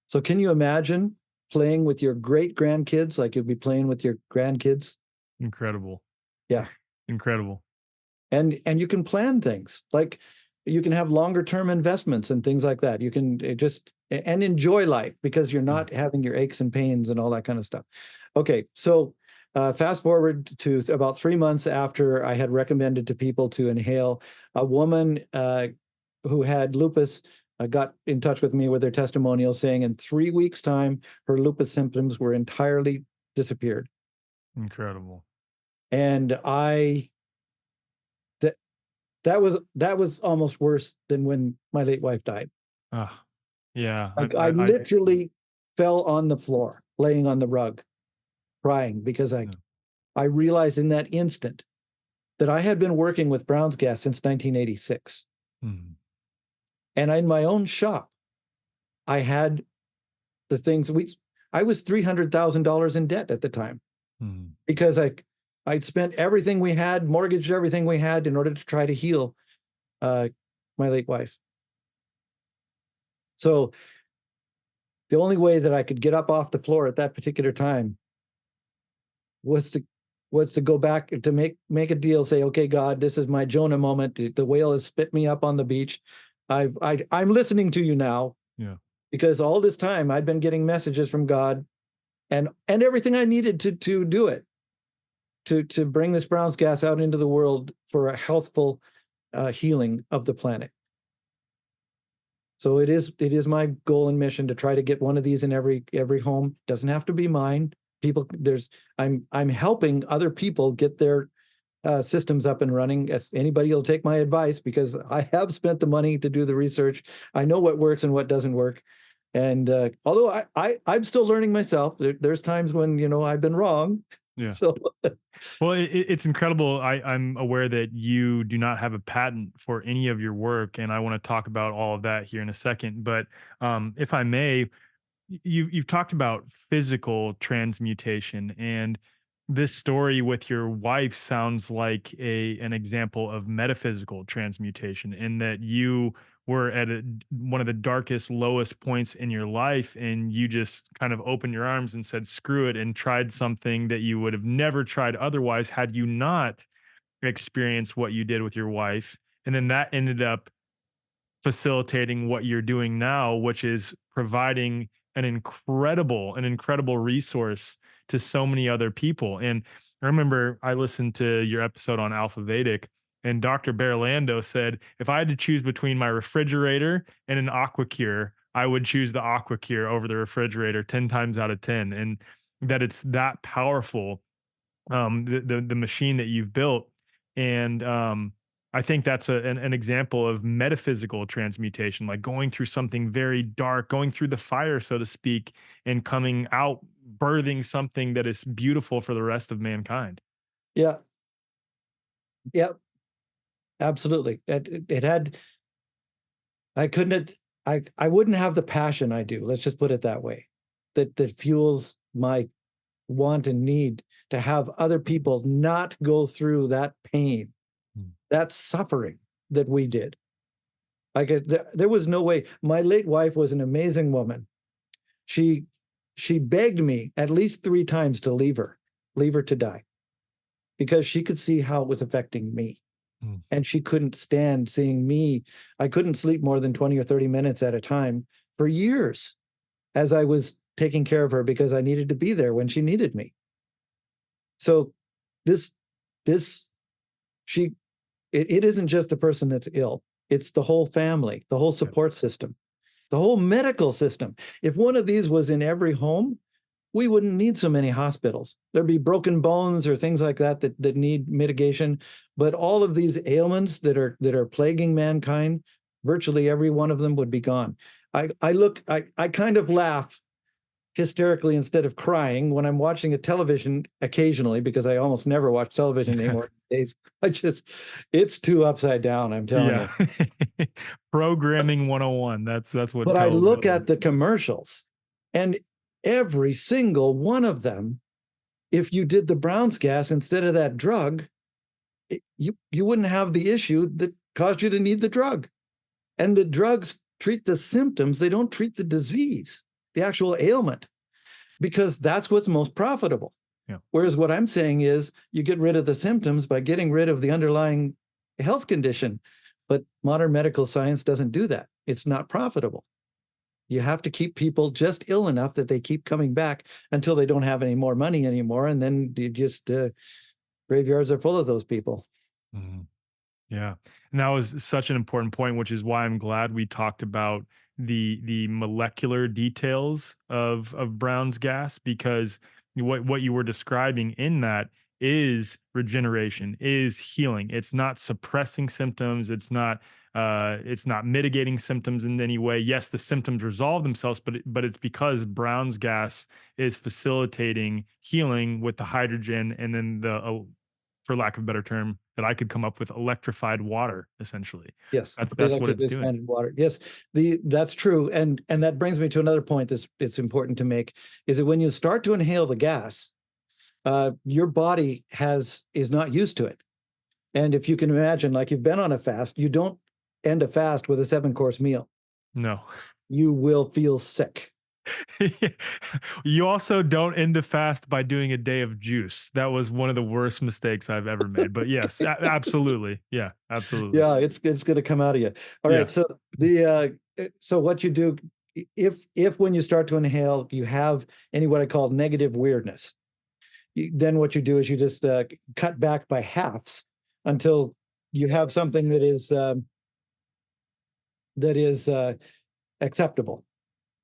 So can you imagine playing with your great grandkids like you'll be playing with your grandkids? Incredible. Yeah. Incredible. And you can plan things like you can have longer term investments and things like that. You can just and enjoy life because you're not having your aches and pains and all that kind of stuff. Okay, so fast forward to about 3 months after I had recommended to people to inhale, a woman who had lupus got in touch with me with their testimonial saying in 3 weeks' time, her lupus symptoms were entirely disappeared. Incredible. And that was almost worse than when my late wife died. Ah, yeah. Like I literally fell on the floor, laying on the rug, crying because Yeah. I realized in that instant that I had been working with Brown's gas since 1986. Mhm. And in my own shop, I had the things I was $300,000 in debt at the time Mhm. because I'd spent everything we had, mortgaged everything we had in order to try to heal my late wife. So the only way that I could get up off the floor at that particular time was to go back to make a deal, say, okay, God, this is my Jonah moment. The whale has spit me up on the beach. I'm listening to you now. Yeah. Because all this time I'd been getting messages from God and everything I needed to do it, to bring this Brown's gas out into the world for a healthful healing of the planet. So it is my goal and mission to try to get one of these in every home. Doesn't have to be mine. People, I'm helping other people get their systems up and running. As anybody will take my advice because I have spent the money to do the research. I know what works and what doesn't work. And although I'm still learning myself, there's times when I've been wrong. Yeah. So Well, it's incredible. I'm aware that you do not have a patent for any of your work, and I want to talk about all of that here in a second. But if I may, you've talked about physical transmutation, and this story with your wife sounds like an example of metaphysical transmutation, in that you were at one of the darkest, lowest points in your life, and you just kind of opened your arms and said screw it and tried something that you would have never tried otherwise had you not experienced what you did with your wife, and then that ended up facilitating what you're doing now, which is providing an incredible resource to so many other people. And I remember I listened to your episode on Alpha Vedic, and Dr. Berlando said, if I had to choose between my refrigerator and an AquaCure, I would choose the AquaCure over the refrigerator 10 times out of 10. And that it's that powerful, the machine that you've built. And I think that's an example of metaphysical transmutation, like going through something very dark, going through the fire, so to speak, and coming out, birthing something that is beautiful for the rest of mankind. yeah, yeah, absolutely. It had I couldn't I wouldn't have the passion I do. Let's just put it that way. That fuels my want and need to have other people not go through that pain, Mm. that suffering that we did. Like there was no way. My late wife was an amazing woman. She she begged me at least 3 times to leave her to die, because she could see how it was affecting me. Mm. And she couldn't stand seeing me. I couldn't sleep more than 20 or 30 minutes at a time for years as I was taking care of her because I needed to be there when she needed me. So this this she it isn't just the person that's ill. It's the whole family, the whole Yeah. support system, the whole medical system. If one of these was in every home, we wouldn't need so many hospitals. There'd be broken bones or things like that need mitigation. But all of these ailments that are plaguing mankind, virtually every one of them would be gone. I kind of laugh hysterically instead of crying when I'm watching a television occasionally, because I almost never watch television anymore these days. It's too upside down, I'm telling Yeah. you. Programming 101. That's what But I look television at the commercials, and every single one of them, if you did the Brown's gas instead of that drug, you wouldn't have the issue that caused you to need the drug. And the drugs treat the symptoms, they don't treat the disease, the actual ailment, because that's what's most profitable. Yeah. Whereas what I'm saying is you get rid of the symptoms by getting rid of the underlying health condition. But modern medical science doesn't do that. It's not profitable. You have to keep people just ill enough that they keep coming back until they don't have any more money anymore. And then you just, graveyards are full of those people. Mhm. Yeah. And that was such an important point, which is why I'm glad we talked about the molecular details of Brown's gas, because what you were describing in that is regeneration, is healing. It's not suppressing symptoms, it's not mitigating symptoms in any way. Yes, the symptoms resolve themselves, but it's because Brown's gas is facilitating healing with the hydrogen, and then for lack of a better term that I could come up with, electrified water, essentially. Yes, That's what it's electrically doing. expanded water. Yes, that's true, and that brings me to another point that's it's important to make, is that when you start to inhale the gas, your body is not used to it. And if you can imagine, like you've been on a fast, you don't end a fast with a 7-course meal. No. You will feel sick. You also don't end the fast by doing a day of juice. That was one of the worst mistakes I've ever made. But yes, absolutely. Yeah, absolutely. Yeah, it's going to come out of you. All right, Yeah. so so what you do, if when you start to inhale, you have any what I call negative weirdness, then what you do is you just cut back by halves until you have something that is acceptable,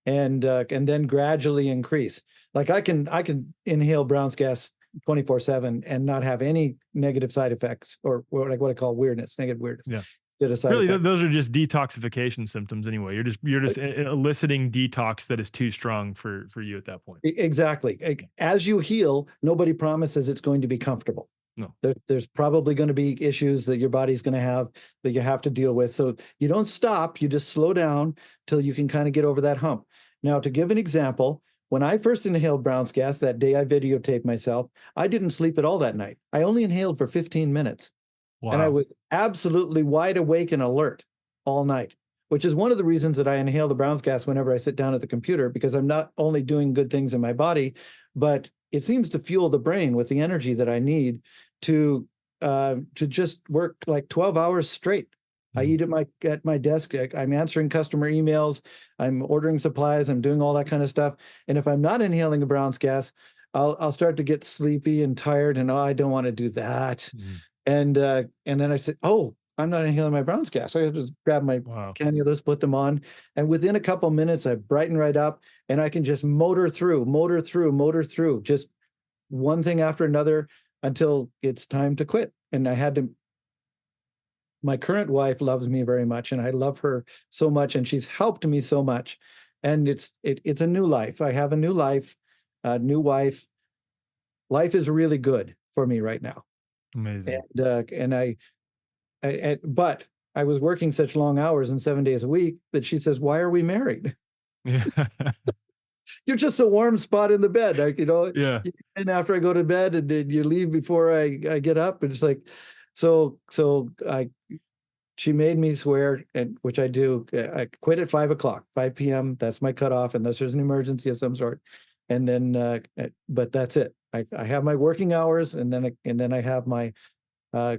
and then gradually increase. Like I can inhale Brown's gas 24/7 and not have any negative side effects, or like what I call weirdness, negative weirdness. Yeah. Did a side Really, effect. those are just detoxification symptoms anyway. You're just eliciting detox that is too strong for you at that point. Exactly. As you heal, nobody promises it's going to be comfortable. No. There's probably going to be issues that your body's going to have that you have to deal with. So you don't stop, you just slow down till you can kind of get over that hump. Now, to give an example, when I first inhaled Brown's gas that day I videotaped myself, I didn't sleep at all that night. I only inhaled for 15 minutes. And I Wow. was absolutely wide awake and alert all night, which is one of the reasons that I inhale the Brown's gas whenever I sit down at the computer, because I'm not only doing good things in my body, but it seems to fuel the brain with the energy that I need to just work like 12 hours straight. I Mhm. eat at my desk. I'm answering customer emails. I'm ordering supplies. I'm doing all that kind of stuff. And if I'm not inhaling a Brown's gas, I'll start to get sleepy and tired, and I don't want to do that. Mhm. And then I said, "Oh, I'm not inhaling my Brown's gas." I just grab my Wow. cannulas, put them on, and within a couple minutes, I brighten right up, and I can just motor through, just one thing after another until it's time to quit. And I had to. My current wife loves me very much, and I love her so much, and she's helped me so much. And it's a new life. I have a new life, a new wife. Life is really good for me right now, Amazing. and but I was working such long hours and 7 days a week that she says, "Why are we married? Yeah. You're just a warm spot in the bed." Yeah. And after I go to bed, and then you leave before I get up. And it's like, she made me swear, and which I do. I quit at 5 o'clock, 5 p.m. That's my cutoff, unless there's an emergency of some sort. And then, but that's it. I have my working hours, and then I have my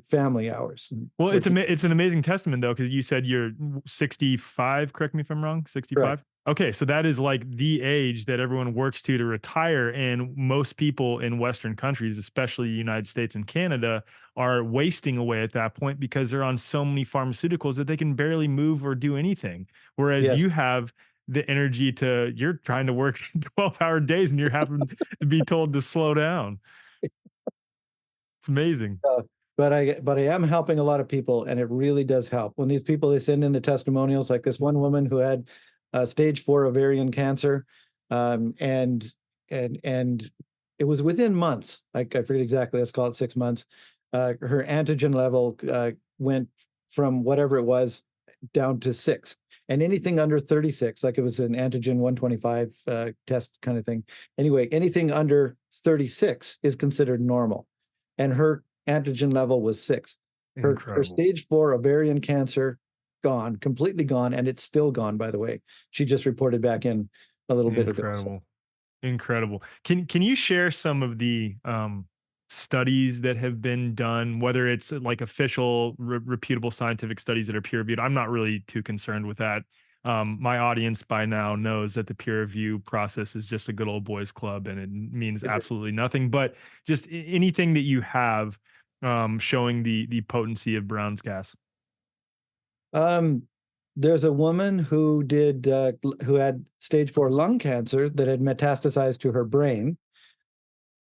family hours. Well, Working. it's an amazing testament though, because you said you're 65. Correct me if I'm wrong. Correct. 65. Okay, so that is like the age that everyone works to retire, and most people in Western countries, especially the United States and Canada, are wasting away at that point because they're on so many pharmaceuticals that they can barely move or do anything. Whereas Yes. you have the energy you're trying to work 12-hour days, and you're having to be told to slow down. It's amazing. But I am helping a lot of people, and it really does help. When these people, they send in the testimonials, like this one woman who had stage 4 ovarian cancer. And and it was within months. I forget exactly. Let's call it 6 months. Her antigen level went from whatever it was down to 6. And anything under 36, like it was an antigen 125 test kind of thing. Anyway, anything under 36 is considered normal. And her antigen level was 6. Her Incredible. stage 4 ovarian cancer gone, completely gone, and it's still gone, by the way. She just reported back in a little bit ago. So, Incredible. Incredible. Can you share some of the studies that have been done, whether it's like official, reputable scientific studies that are peer reviewed? I'm not really too concerned with that. My audience by now knows that the peer review process is just a good old boys club and it means it is. absolutely nothing. But just anything that you have showing the potency of Brown's gas. Um, there's a woman who had stage 4 lung cancer that had metastasized to her brain,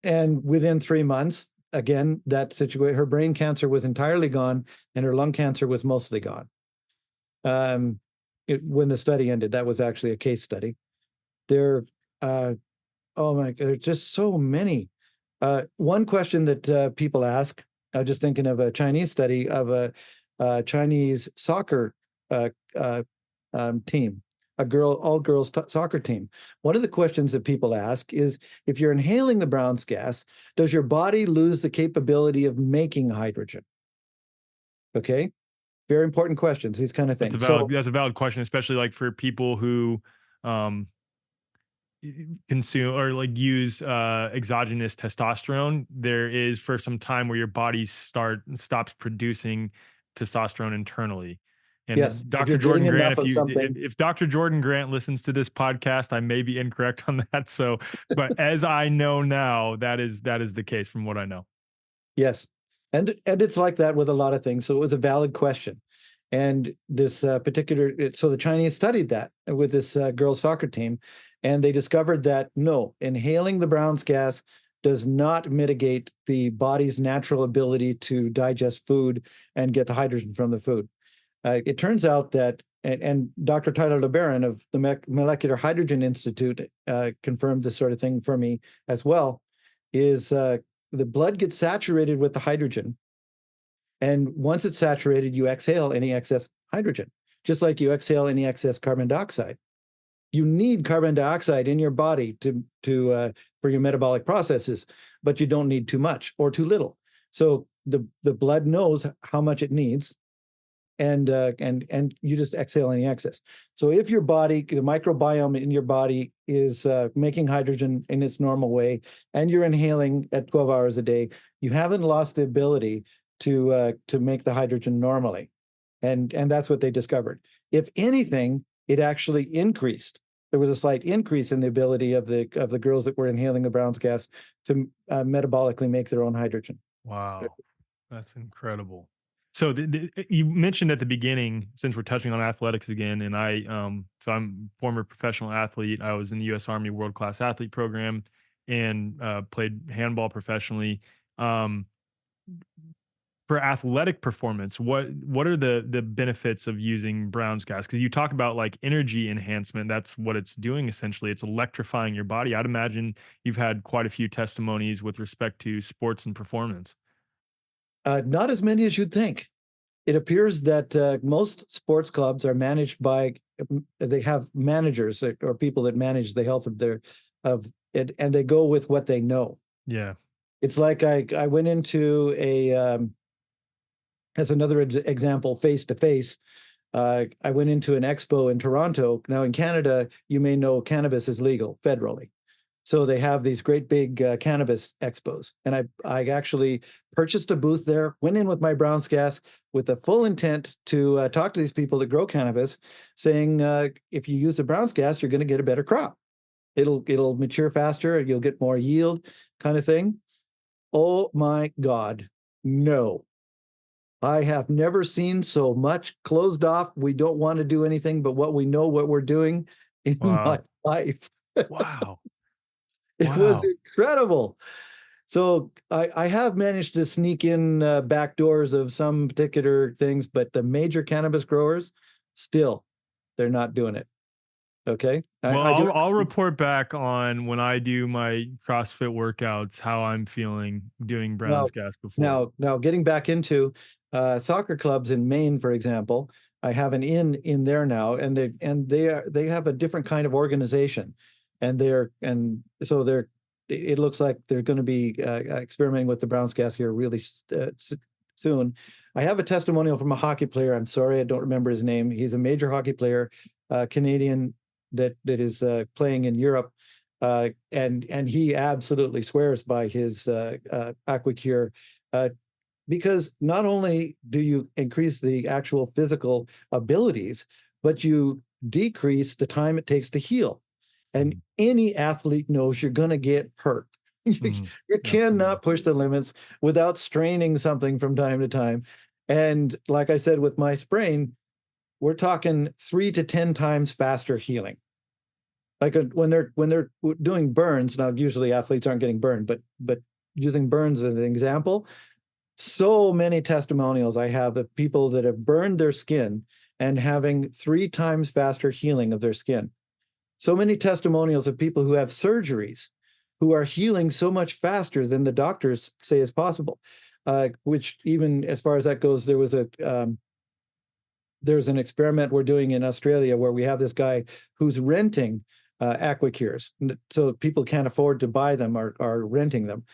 and within 3 months, again, that situation, her brain cancer was entirely gone, and her lung cancer was mostly gone. Um, when the study ended, that was actually a case study. There, oh my, there's just so many. One question that people ask, I was just thinking of a Chinese study of a Chinese soccer uh, uh, team, all girls soccer team. One of the questions that people ask is, if you're inhaling the Brown's gas, does your body lose the capability of making hydrogen? Okay, very important questions, these kind of things. So That's a valid question, especially like for people who um consume or like use exogenous testosterone. There is for some time where your body stops producing testosterone internally. yes, And if Dr. you're getting Jordan Grant, enough of something, if Dr. Jordan Grant listens to this podcast, I may be incorrect on that. So, but as I know now, that is the case from what I know. yes, and it's like that with a lot of things. So it was a valid question, and this so the Chinese studied that with this girls soccer team, and they discovered that no, inhaling the Brown's gas does not mitigate the body's natural ability to digest food and get the hydrogen from the food. It turns out that, and Dr. Tyler LeBaron of the Molecular Hydrogen Institute confirmed this sort of thing for me as well, is the blood gets saturated with the hydrogen. And once it's saturated, you exhale any excess hydrogen, just like you exhale any excess carbon dioxide. You need carbon dioxide in your body for your metabolic processes, but you don't need too much or too little. So the blood knows how much it needs, and you just exhale any excess. So if your body, the microbiome in your body is making hydrogen in its normal way, and you're inhaling at 12 hours a day, you haven't lost the ability to make the hydrogen normally, and that's what they discovered. If anything, it actually increased. There was a slight increase in the ability of the girls that were inhaling the Brown's gas to metabolically make their own hydrogen. Wow. That's incredible. So you mentioned at the beginning, since we're touching on athletics again, and so I'm a former professional athlete. I was in the U.S. Army World Class Athlete Program and played handball professionally. Um, for athletic performance, what are the benefits of using Brown's gas? Because you talk about like energy enhancement. That's what it's doing essentially. It's electrifying your body. I'd imagine you've had quite a few testimonies with respect to sports and performance. Not as many as you'd think. It appears that most sports clubs are managed by, they have managers or people that manage the health of of it, and they go with what they know. Yeah. It's like I went into as another example, face to face. I went into an expo in Toronto. Now in Canada, you may know cannabis is legal federally. So they have these great big cannabis expos, and I actually purchased a booth there. Went in with my Brown's gas with the full intent to talk to these people that grow cannabis, saying if you use the Brown's gas, you're going to get a better crop. It'll mature faster, and you'll get more yield, kind of thing. Oh my God, no! I have never seen so much closed off. We don't want to do anything but what we know what we're doing in my Wow. life. Wow. It was Wow. incredible. So I have managed to sneak in back doors of some particular things, but the major cannabis growers, still, they're not doing it. Okay, Well, I do. I'll report back on when I do my CrossFit workouts how I'm feeling doing Now, Brown's gas before. now, getting back into soccer clubs in Maine, for example, I have an in there now, and they have a different kind of organization, and so they're it looks like they're going to be experimenting with the Brown's gas here really soon. I have a testimonial from a hockey player. I'm sorry, I don't remember his name. He's a major hockey player, Canadian that is playing in Europe, and he absolutely swears by his AquaCure, because not only do you increase the actual physical abilities, but you decrease the time it takes to heal. And Mhm, any athlete knows you're going to get hurt. You, mhm, you absolutely. cannot push the limits without straining something from time to time. And like I said, with my sprain, we're talking 3 to 10 times faster healing. Like when they're doing burns, now usually athletes aren't getting burned, but using burns as an example, so many testimonials I have of people that have burned their skin and having 3 times faster healing of their skin. So many testimonials of people who have surgeries who are healing so much faster than the doctors say is possible. Which, even as far as that goes, there's an experiment we're doing in Australia where we have this guy who's renting AquaCures, so people can't afford to buy them, are renting them.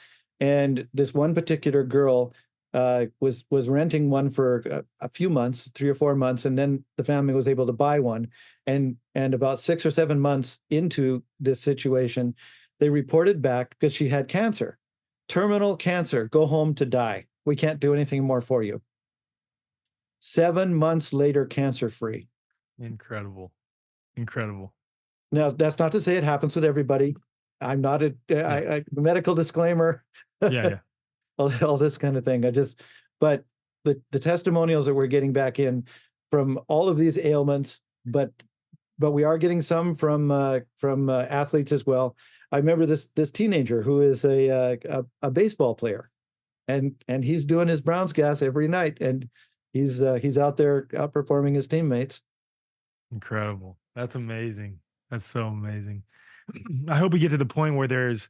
And this one particular girl was renting one for a few months, 3 or 4 months, and then the family was able to buy one. And about 6 or 7 months into this situation, they reported back because she had cancer, terminal cancer. Go home to die. We can't do anything more for you. 7 months later, cancer free. Incredible. Incredible. Now, that's not to say it happens with everybody. I'm not Yeah. medical disclaimer, Yeah, yeah. all this kind of thing. But the testimonials that we're getting back in from all of these ailments, but we are getting some from athletes as well. I remember this teenager who is a baseball player, and he's doing his Browns gas every night, and he's out there outperforming his teammates. Incredible. That's amazing. That's so amazing. I hope we get to the point where there's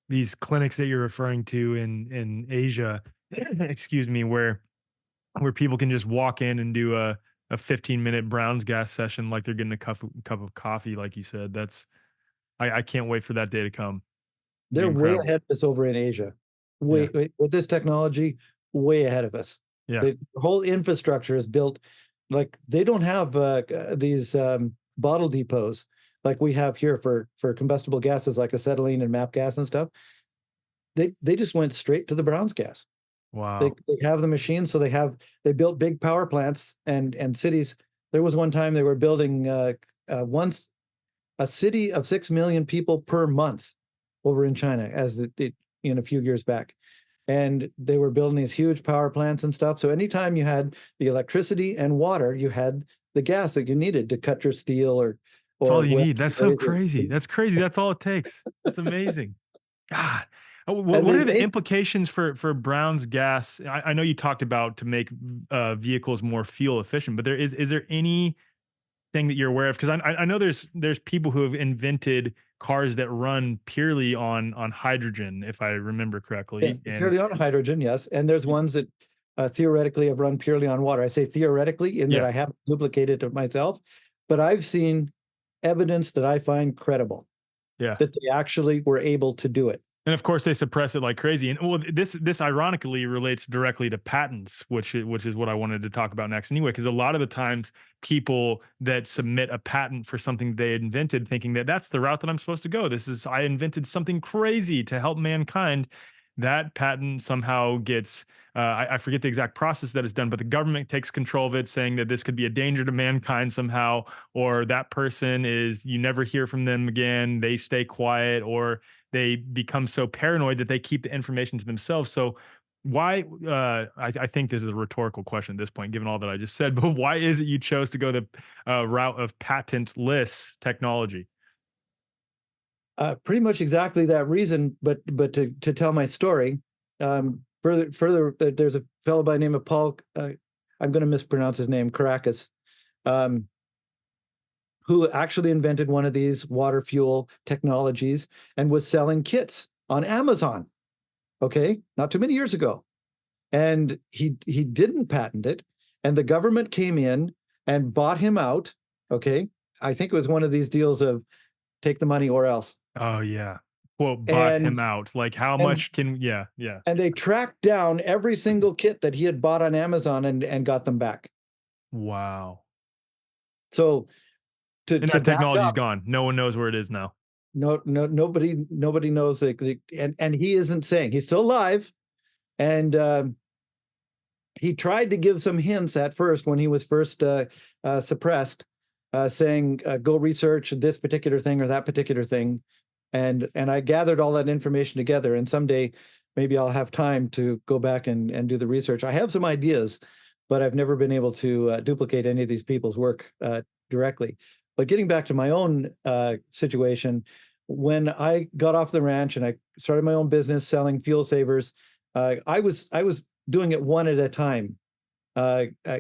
these clinics that you're referring to in Asia, excuse me, where people can just walk in and do a 15-minute Browns gas session like they're getting a cup of coffee, like you said. I can't wait for that day to come. It'd be They're way incredible. ahead of us over in Asia. Yeah. With this technology, way ahead of us. Yeah. The whole infrastructure is built like they don't have these bottle depots like we have here for combustible gases like acetylene and MAP gas and stuff. They just went straight to the Browns gas. They Wow. they have the machines, so they built big power plants and cities. There was one time they were building once a city of 6 million people per month over in China, as it in a few years back. And they were building these huge power plants and stuff. So anytime you had the electricity and water, you had the gas that you needed to cut your steel That's all or you whatever. need. That's so crazy. That's crazy. That's all it takes. That's amazing. God. And What they are the made implications for Brown's gas? I know you talked about to make vehicles more fuel efficient, but is there anything that you're aware of? Because I know there's people who have invented cars that run purely on hydrogen, if I remember correctly. yes, purely on hydrogen, yes. And there's ones that theoretically have run purely on water. I say theoretically in that Yeah, I haven't duplicated it myself, but I've seen evidence that I find credible yeah. that they actually were able to do it. And of course, they suppress it like crazy. And well, this ironically relates directly to patents, which is what I wanted to talk about next anyway. Because a lot of the times, people that submit a patent for something they invented, thinking that that's the route that I'm supposed to go. I invented something crazy to help mankind. That patent somehow gets I forget the exact process that is done, but the government takes control of it, saying that this could be a danger to mankind somehow, or that person is you never hear from them again. They stay quiet, or they become so paranoid that they keep the information to themselves. So why I think this is a rhetorical question at this point, given all that I just said, but why is it you chose to go the route of patentless technology? Pretty much exactly that reason, but to tell my story, there's a fellow by the name of Paul. I'm going to mispronounce his name, Caracas, um, who actually invented one of these water fuel technologies and was selling kits on Amazon. Okay, not too many years ago. And he didn't patent it, and the government came in and bought him out. Okay, I think it was one of these deals of take the money or else. Oh yeah. Quote, bought him And out. Like how and much can yeah, yeah. and they tracked down every single kit that he had bought on Amazon and got them back. Wow. So And to that back technology's up, gone. No one knows where it is now. nobody knows and he isn't saying he's still alive. And he tried to give some hints at first when he was first suppressed, saying, go research this particular thing or that particular thing. And I gathered all that information together. And someday maybe I'll have time to go back and do the research. I have some ideas, but I've never been able to duplicate any of these people's work directly. But getting back to my own situation, when I got off the ranch and I started my own business selling fuel savers, I was doing it one at a time,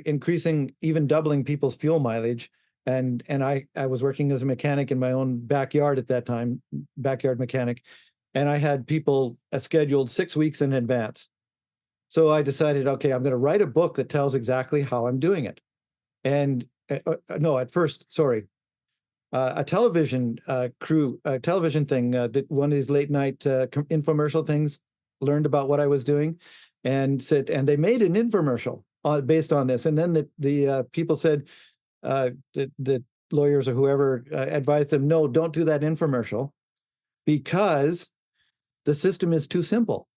increasing, even doubling people's fuel mileage. And I was working as a mechanic in my own backyard at that time, backyard mechanic, and I had people scheduled 6 weeks in advance. So I decided, okay, I'm going to write a book that tells exactly how I'm doing it. And no, at first, sorry, a television crew, a television thing, one of these late night infomercial things, learned about what I was doing, and said, and they made an infomercial based on this. And then the people said, the lawyers or whoever advised them, no, don't do that infomercial because the system is too simple.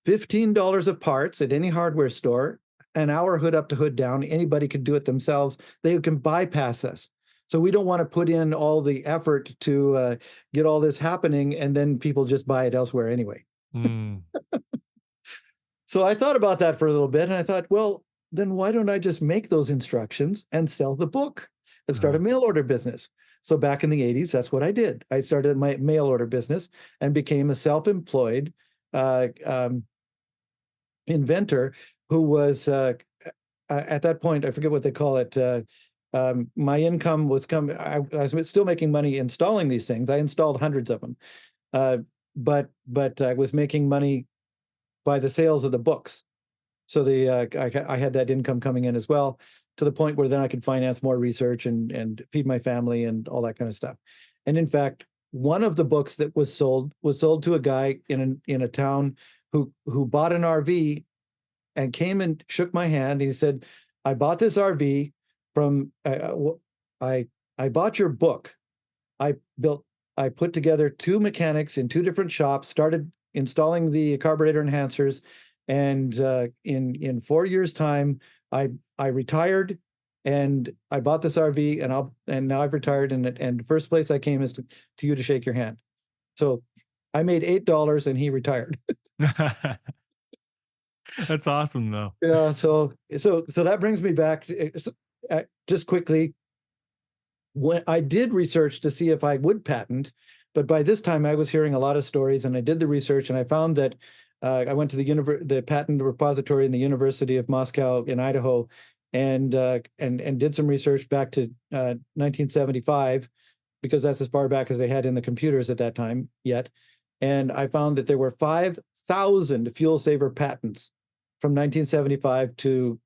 $15 of parts at any hardware store, an hour hood up to hood down. Anybody could do it themselves. They can bypass us. So we don't want to put in all the effort to get all this happening, and then people just buy it elsewhere anyway. Mm. So I thought about that for a little bit, and I thought, well, then why don't I just make those instructions and sell the book and start a mail order business? So back in the 80s, that's what I did. I started my mail order business and became a self-employed inventor who was, at that point, I forget what they call it, my income was coming. I was still making money installing these things. I installed hundreds of them, but I was making money by the sales of the books. So I had that income coming in as well, to the point where then I could finance more research and feed my family and all that kind of stuff. And in fact, one of the books that was sold to a guy in a town who bought an RV and came and shook my hand. He said, "I bought this RV from I bought your book. I put together two mechanics in two different shops, started installing the carburetor enhancers, and in 4 years' time, I retired, and I bought this RV, and now I've retired, and the first place I came is to you to shake your hand." So I made $8, and he retired. That's awesome though. Yeah. So that brings me back to, just quickly, when I did research to see if I would patent, but by this time I was hearing a lot of stories, and I did the research, and I found that I went to the patent repository in the University of Moscow in Idaho, and did some research back to 1975, because that's as far back as they had in the computers at that time yet. And I found that there were 5,000 fuel saver patents from 1975 to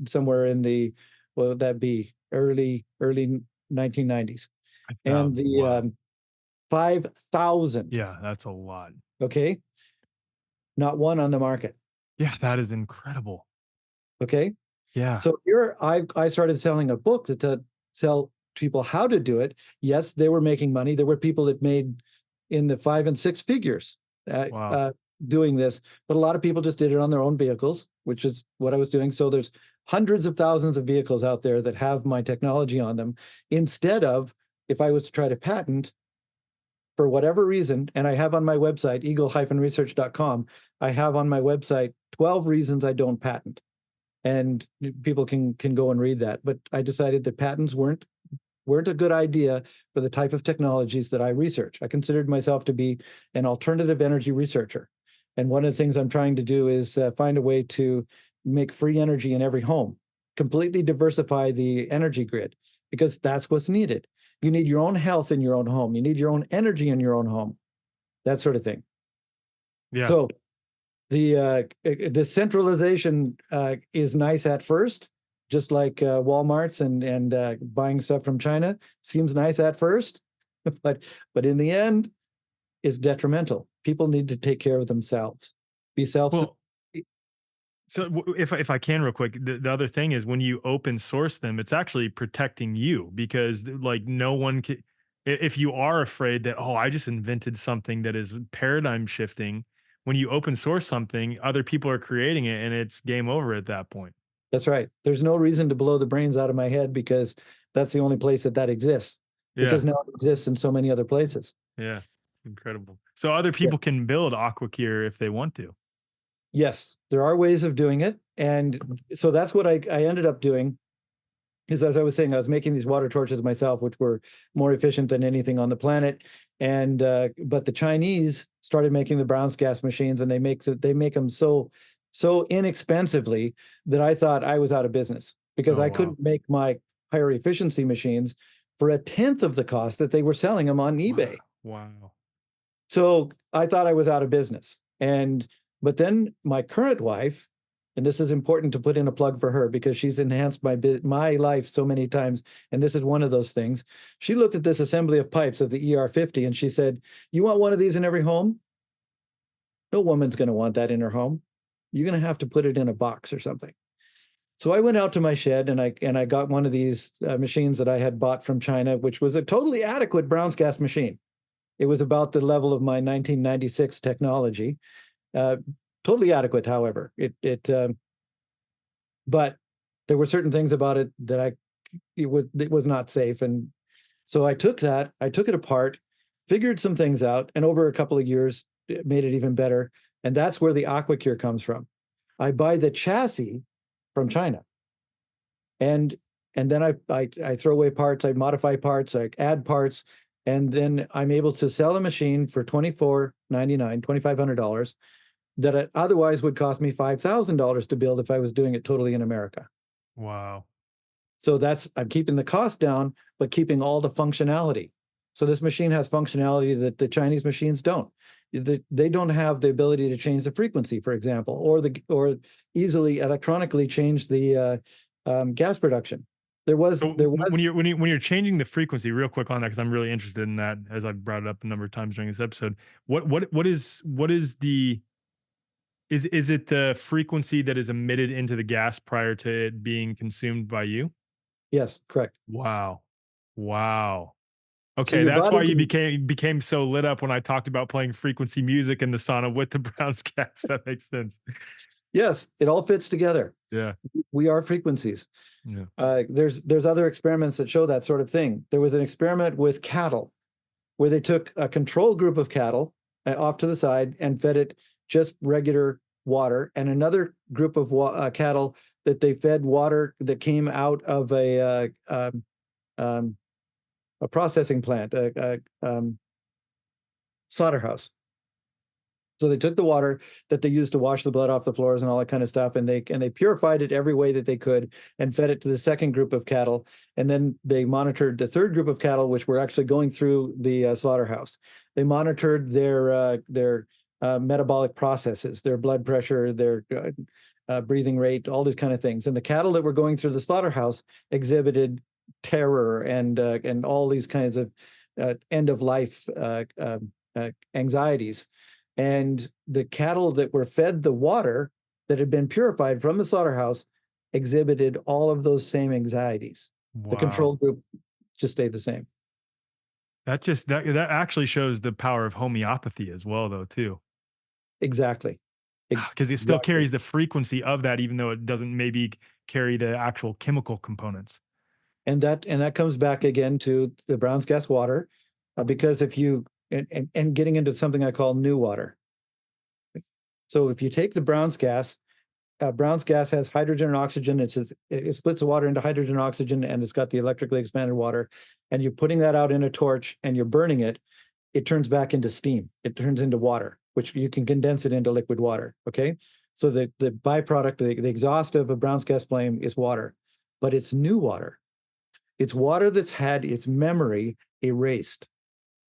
somewhere in the, what would that be, early 1990s. And the Wow. 5,000, Yeah, that's a lot. okay, not one on the market. Yeah, that is incredible. Okay. Yeah. So here I started selling a book to tell people how to do it. Yes, they were making money. There were people that made in the 5 and 6 figures Wow. doing this, but a lot of people just did it on their own vehicles, which is what I was doing. So there's hundreds of thousands of vehicles out there that have my technology on them. Instead of, if I was to try to patent, for whatever reason, and I have on my website, eagle-research.com, I have on my website 12 reasons I don't patent. And people can go and read that. But I decided that patents weren't a good idea for the type of technologies that I research. I considered myself to be an alternative energy researcher. And one of the things I'm trying to do is find a way to make free energy in every home, completely diversify the energy grid. because that's what's needed. You need your own health in your own home. You need your own energy in your own home, that sort of thing. Yeah. So the centralization is nice at first, just like Walmart's and buying stuff from China seems nice at first, but in the end is detrimental. People need to take care of themselves, be self. Well, so if I can real quick, the other thing is when you open source them, it's actually protecting you because like no one can. If you are afraid that, oh, I just invented something that is paradigm shifting, when you open source something, other people are creating it and it's game over at that point. That's right. There's no reason to blow the brains out of my head because that's the only place that exists. Yeah. Because now it exists in so many other places. Yeah. Incredible. So other Yeah. people can build AquaCure if they want to. Yes, there are ways of doing it. And so that's what I ended up doing is, as I was saying, I was making these water torches myself, which were more efficient than anything on the planet. And but the Chinese started making the Brown's gas machines, and they make them so inexpensively that I thought I was out of business because Oh I wow. couldn't make my higher efficiency machines for a tenth of the cost that they were selling them on Wow. eBay. Wow. So I thought I was out of business. But then my current wife, and this is important to put in a plug for her because she's enhanced my life so many times, and this is one of those things. She looked at this assembly of pipes of the ER50 and she said, "You want one of these in every home? No woman's going to want that in her home. You're going to have to put it in a box or something." So I went out to my shed and I got one of these machines that I had bought from China, which was a totally adequate Brown's gas machine. It was about the level of my 1996 technology. Uh, totally adequate, however. But there were certain things about it that it was not safe. And so I took it apart, figured some things out, and over a couple of years, it made it even better. And that's where the AquaCure comes from. I buy the chassis from China, and then I throw away parts, I modify parts, I add parts, and then I'm able to sell a machine for $2,500 that it otherwise would cost me $5,000 to build if I was doing it totally in America. Wow. So I'm keeping the cost down, but keeping all the functionality. So this machine has functionality that the Chinese machines don't. They don't have the ability to change the frequency, for example, or easily electronically change the gas production. There was So when you're changing the frequency, real quick on that, because I'm really interested in that, as I've brought it up a number of times during this episode. What is the is it the frequency that is emitted into the gas prior to it being consumed by you? yes, correct. Wow. Wow. So Okay, your that's body why you can became so lit up when I talked about playing frequency music in the sauna with the Browns cats. That makes sense. yes, it all fits together. Yeah. We are frequencies. Yeah. There's other experiments that show that sort of thing. There was an experiment with cattle where they took a control group of cattle off to the side and fed it just regular water, and another group of cattle that they fed water that came out of a processing plant, a slaughterhouse. So they took the water that they used to wash the blood off the floors and all that kind of stuff, and they purified it every way that they could and fed it to the second group of cattle. And then they monitored the third group of cattle, which were actually going through the slaughterhouse. They monitored their metabolic processes, their blood pressure, their breathing rate, all these kind of things. And the cattle that were going through the slaughterhouse exhibited terror and all these kinds of end of life anxieties. And the cattle that were fed the water that had been purified from the slaughterhouse exhibited all of those same anxieties. The Wow. control group just stayed the same. That actually shows the power of homeopathy as well, though, too. Exactly. Because it still Exactly. carries the frequency of that, even though it doesn't maybe carry the actual chemical components. And that comes back again to the Brown's gas water, because if you and getting into something I call new water. So if you take the Brown's gas has hydrogen and oxygen. It splits the water into hydrogen and oxygen, and it's got the electrically expanded water. And you're putting that out in a torch and you're burning it. It turns back into steam. It turns into water, which you can condense it into liquid water. Okay, so the byproduct, the exhaust of a Brown's gas flame is water, but it's new water. It's water that's had its memory erased.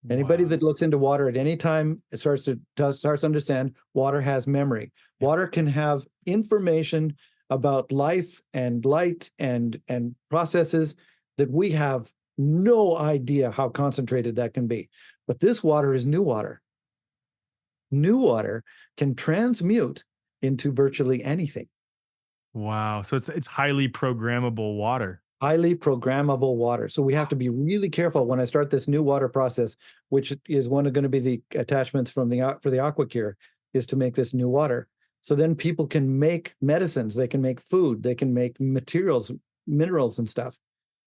Anybody Wow. that looks into water at any time starts to understand water has memory. Water can have information about life and light and processes that we have no idea how concentrated that can be. But this water is new water. New water can transmute into virtually anything. Wow. So it's highly programmable water. Highly programmable water. So we have to be really careful when I start this new water process, which is one of going to be the attachments from the for the AquaCure, is to make this new water. So then people can make medicines, they can make food, they can make materials, minerals, and stuff.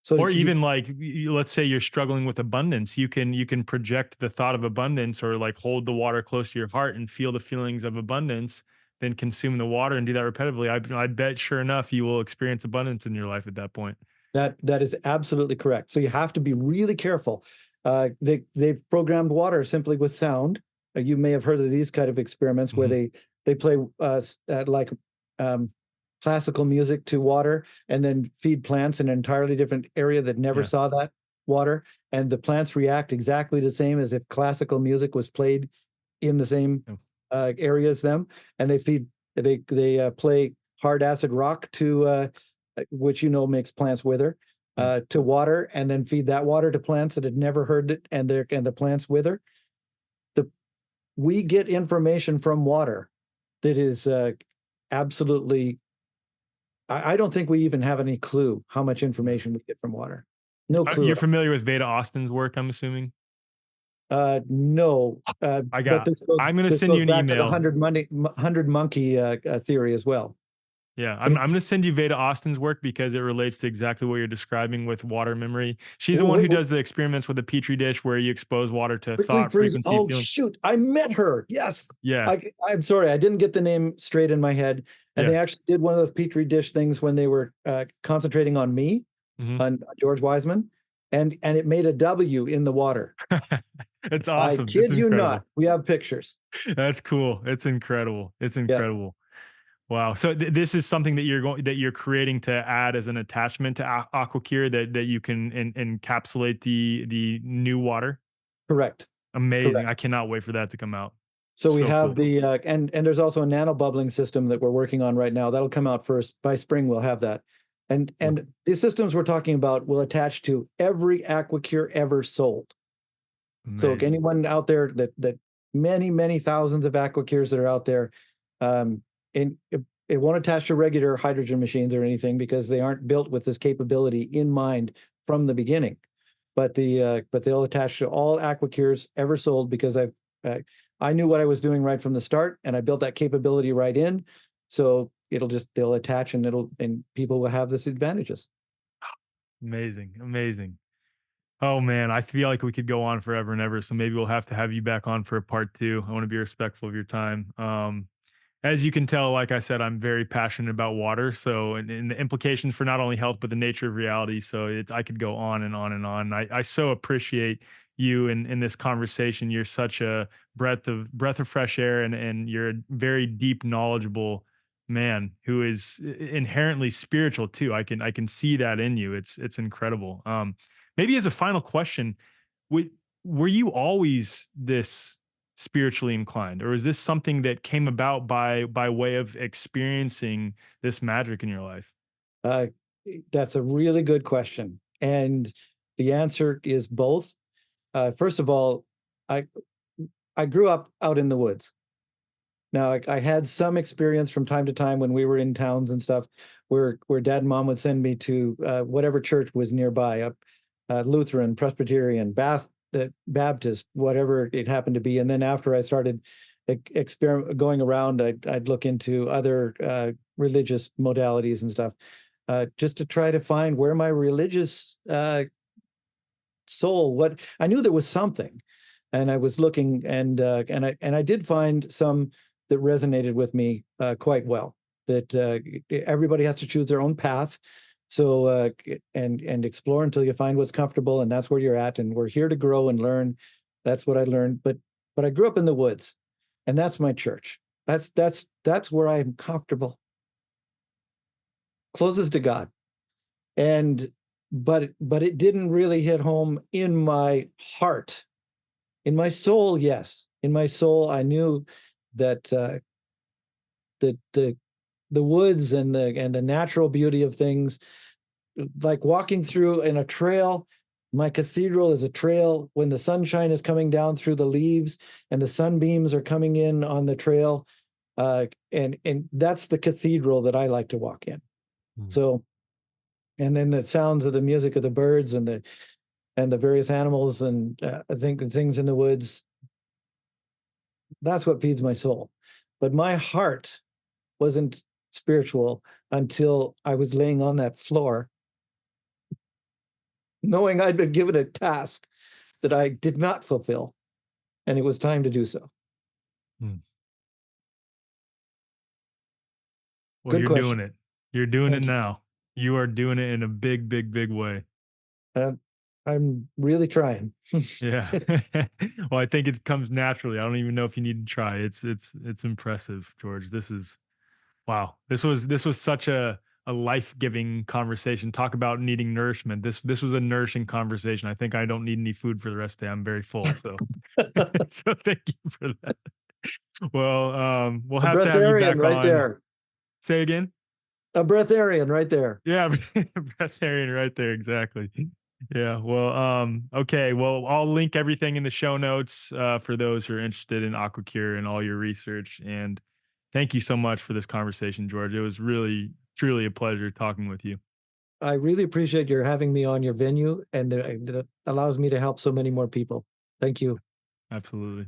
So Or you even like let's say you're struggling with abundance, you can project the thought of abundance or like hold the water close to your heart and feel the feelings of abundance, then consume the water and do that repetitively. I bet sure enough you will experience abundance in your life at that point. that is absolutely correct. So you have to be really careful. They've programmed water simply with sound. You may have heard of these kind of experiments where Mhm. they play like um, classical music to water and then feed plants in an entirely different area that never Yeah. saw that water, and the plants react exactly the same as if classical music was played in the same Yeah. area as them. And they play hard acid rock to which makes plants wither, Yeah. to water, and then feed that water to plants that had never heard it, and the plants wither. The We get information from water that is absolutely. I don't think we even have any clue how much Yeah. information we get from water. No clue You're at all. familiar with Veda Austin's work, I'm assuming? No, I but got I'm gonna this send goes you an back to the email. hundred monkey theory as well. Yeah, And I'm gonna send you Veda Austin's work because it relates to exactly what you're describing with water memory. She's the one who w- does the experiments with the petri dish where you expose water to quickly thought, freeze. frequency, Oh feeling. shoot! I met her. Yes, Yeah, I'm sorry, I didn't get the name straight in my head. And they yeah. actually did one of those petri dish things when they were concentrating on me, Mhm. on George Wiseman, and it made a W in the water. It's I awesome. It's kid you not. incredible. We have pictures. That's cool. It's incredible. It's Yeah, incredible. Wow. So this is something that you're creating to add as an attachment to AquaCure that you can encapsulate the new water. correct, Amazing. correct. I cannot wait for that to come out. So we So have cool. the and there's also a nano bubbling system that we're working on right now. That'll come out first. By spring, we'll have that. Wow. And the systems we're talking about will attach to every AquaCure ever sold. So Amazing. anyone out there that many thousands of AquaCures that are out there, and it won't attach to regular hydrogen machines or anything because they aren't built with this capability in mind from the beginning. But they'll attach to all AquaCures ever sold because uh, I knew what I was doing right from the start, and I built that capability right in. So they'll attach, and people will have this advantages. Amazing. Amazing. Oh man, I feel like we could go on forever and ever. So maybe we'll have to have you back on for a part two. I want to be respectful of your time. As you can tell, like I said, I'm very passionate about water. So, and the implications for not only health, but the nature of reality. So I could go on and on and on. I so appreciate you in this conversation. You're such a breath of fresh air, and you're a very deep, knowledgeable man who is inherently spiritual too. I can see that in you. It's incredible. Maybe as a final question, w- were you always this spiritually inclined, or is this something that came about by way of experiencing this magic in your life? Uh, that's a really good question, and the answer is both. First of all, I I grew up out in the woods. Now I had some experience from time to time when we were in towns and stuff, where Dad and Mom would send me to whatever church was nearby, up Lutheran, Presbyterian, Baptist, whatever it happened to be. And then after I started going around, I'd look into other religious modalities and stuff, just to try to find where my religious soul. What I knew there was something, and I was looking, and I did find some that resonated with me quite well. That everybody has to choose their own path, so and explore until you find what's comfortable, and that's where you're at. And we're here to grow and learn. That's what I learned. But I grew up in the woods, and that's my church. That's where I'm comfortable, closest to God. And but it didn't really hit home in my heart. In my soul, yes. In my soul, I knew that that the woods and the natural beauty of things, like walking through in a trail. My cathedral is a trail when the sunshine is coming down through the leaves and the sunbeams are coming in on the trail. And that's the cathedral that I like to walk in. Mm. So, and then the sounds of the music of the birds and the various animals and I think the things in the woods, that's what feeds my soul. But my heart wasn't spiritual until I was laying on that floor, knowing I'd been given a task that I did not fulfill, and it was time to do so. Mm. Well, Good you're doing question. it. You're doing it Thank you. now. You are doing it in a big, big, big way. Uh, I'm really trying. Yeah. Well, I think it comes naturally. I don't even know if you need to try. It's impressive, George. This is wow. This was such a life-giving conversation. Talk about needing nourishment. This was a nourishing conversation. I think I don't need any food for the rest of the day. I'm very full. So A so thank you for that. Well, we'll have to have you breatharian back right on. there. Say again? A breatharian right there. Yeah, breatharian right there, exactly. Yeah, well, okay, well, I'll link everything in the show notes for those who are interested in AquaCure and all your research. And thank you so much for this conversation, George. It was really, truly a pleasure talking with you. I really appreciate your having me on your venue, and it allows me to help so many more people. Thank you. Absolutely.